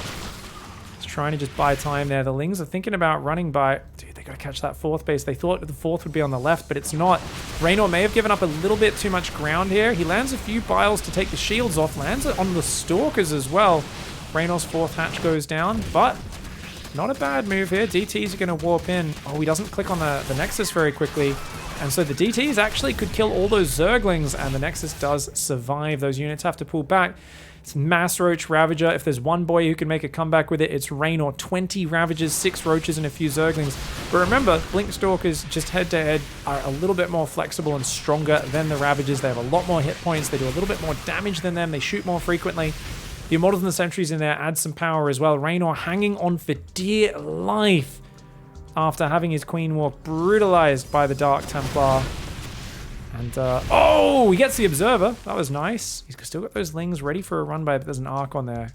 He's trying to just buy time there. The Lings are thinking about running by... Dude, they got to catch that 4th base. They thought the 4th would be on the left, but it's not. Reynor may have given up a little bit too much ground here. He lands a few biles to take the shields off. Lands it on the Stalkers as well. Reynor's 4th hatch goes down, but... Not a bad move here. DTs are going to warp in. Oh, he doesn't click on the Nexus very quickly. And so the DTs actually could kill all those Zerglings, and the Nexus does survive. Those units have to pull back. It's Mass Roach Ravager. If there's one boy who can make a comeback with it, it's Reynor. 20 Ravagers, 6 Roaches, and a few Zerglings. But remember, Blink Stalkers, just head-to-head, are a little bit more flexible and stronger than the Ravagers. They have a lot more hit points. They do a little bit more damage than them. They shoot more frequently. The Immortals and the Sentries in there add some power as well. Reynor hanging on for dear life after having his Queen Walk brutalized by the Dark Templar. And, oh, he gets the Observer. That was nice. He's still got those Lings ready for a run by, but there's an Arc on there.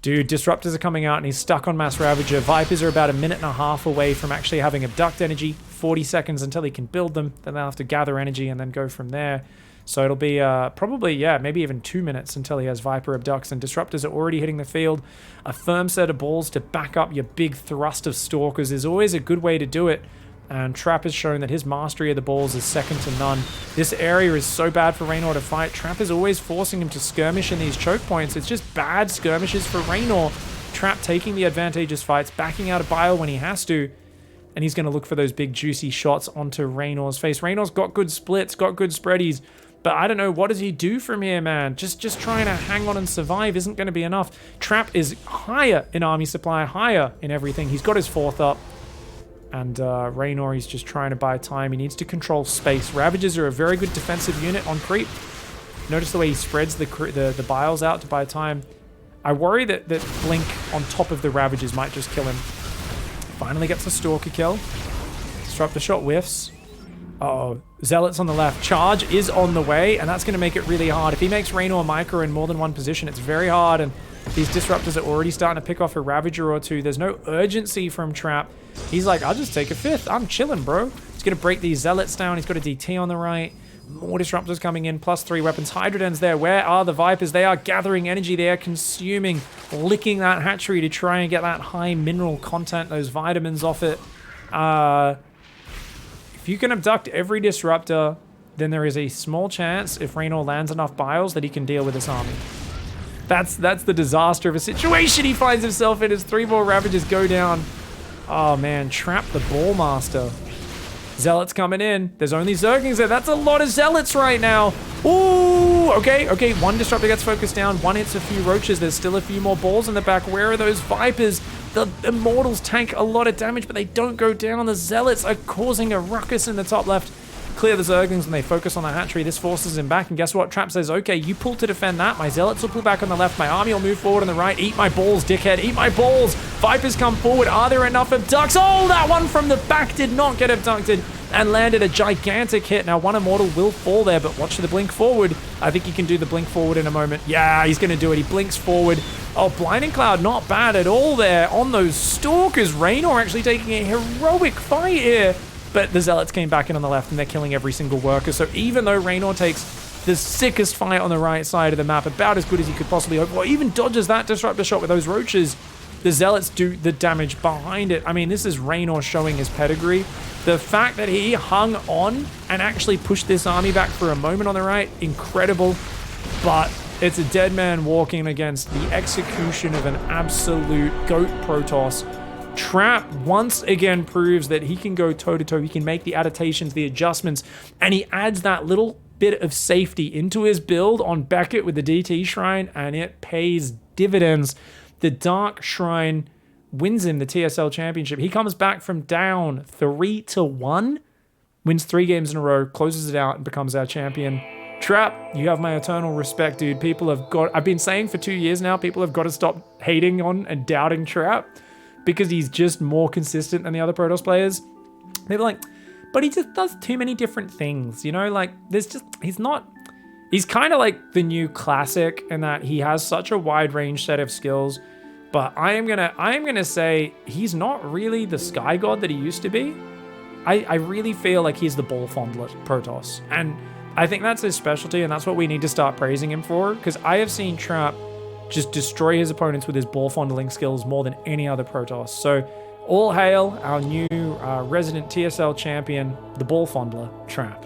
Dude, Disruptors are coming out and he's stuck on Mass Ravager. Vipers are about 1.5 minutes away from actually having Abduct energy. 40 seconds until he can build them. Then they'll have to gather energy and then go from there. So it'll be probably, yeah, maybe even 2 minutes until he has Viper Abducts, and Disruptors are already hitting the field. A firm set of balls to back up your big thrust of Stalkers is always a good way to do it. And Trap has shown that his mastery of the balls is second to none. This area is so bad for Reynor to fight. Trap is always forcing him to skirmish in these choke points. It's just bad skirmishes for Reynor. Trap taking the advantageous fights, backing out of Bile when he has to. And he's going to look for those big juicy shots onto Reynor's face. Reynor's got good splits, got good spreadies. But I don't know, what does he do from here, man? Just trying to hang on and survive isn't going to be enough. Trap is higher in army supply, higher in everything. He's got his 4th up. And Reynor, he's just trying to buy time. He needs to control space. Ravagers are a very good defensive unit on creep. Notice the way he spreads the biles out to buy time. I worry that Blink on top of the Ravagers might just kill him. Finally gets a Stalker kill. Disruptor shot whiffs. Uh-oh. Zealots on the left. Charge is on the way, and that's going to make it really hard. If he makes Reynor micro in more than one position, it's very hard, and these Disruptors are already starting to pick off a Ravager or two. There's no urgency from Trap. He's like, I'll just take a 5th. I'm chilling, bro. He's going to break these Zealots down. He's got a DT on the right. More Disruptors coming in, +3 weapons. Hydrodens there. Where are the Vipers? They are gathering energy. They are consuming, licking that hatchery to try and get that high mineral content, those vitamins off it. If you can abduct every Disruptor, then there is a small chance, if Reynor lands enough biles, that he can deal with this army. That's the disaster of a situation he finds himself in as 3 more Ravagers go down. Oh man, Trap the Ballmaster. Zealots coming in. There's only Zerglings there. That's a lot of Zealots right now. Ooh, Oh, okay. One Disruptor gets focused down. One hits a few Roaches. There's still a few more balls in the back. Where are those Vipers? The Immortals tank a lot of damage, but they don't go down. The Zealots are causing a ruckus in the top left. Clear the Zerglings and they focus on the hatchery. This forces him back, and guess what? Trap says, okay, you pull to defend that. My Zealots will pull back on the left. My army will move forward on the right. Eat my balls, dickhead. Eat my balls. Vipers come forward. Are there enough abducts? Oh, that one from the back did not get abducted and landed a gigantic hit. Now, one Immortal will fall there, but watch the blink forward. I think he can do the blink forward in a moment. Yeah, he's going to do it. He blinks forward. Oh, Blinding Cloud, not bad at all there on those Stalkers. Reynor actually taking a heroic fight here. But the Zealots came back in on the left, and they're killing every single worker. So even though Reynor takes the sickest fight on the right side of the map, about as good as he could possibly hope for, even dodges that Disruptor shot with those Roaches, the Zealots do the damage behind it. I mean, this is Reynor showing his pedigree. The fact that he hung on and actually pushed this army back for a moment on the right, incredible. But it's a dead man walking against the execution of an absolute GOAT Protoss. Trap once again proves that he can go toe-to-toe. He can make the adaptations, the adjustments, and he adds that little bit of safety into his build on Beckett with the DT Shrine, and it pays dividends. The Dark Shrine wins him the TSL Championship. He comes back from down 3-1, wins 3 games in a row, closes it out, and becomes our champion. Trap, you have my eternal respect, dude. People have got... I've been saying for 2 years now, people have got to stop hating on and doubting Trap, because he's just more consistent than the other Protoss players. They're like, but he just does too many different things, you know? Like, there's just, he's kind of like the new Classic in that he has such a wide range set of skills, but I am gonna say he's not really the Sky God that he used to be. I really feel like he's the ball fondler Protoss, and I think that's his specialty, and that's what we need to start praising him for, because I have seen Trap just destroy his opponents with his ball fondling skills more than any other Protoss. So all hail our new resident TSL champion, the ball fondler, Trap.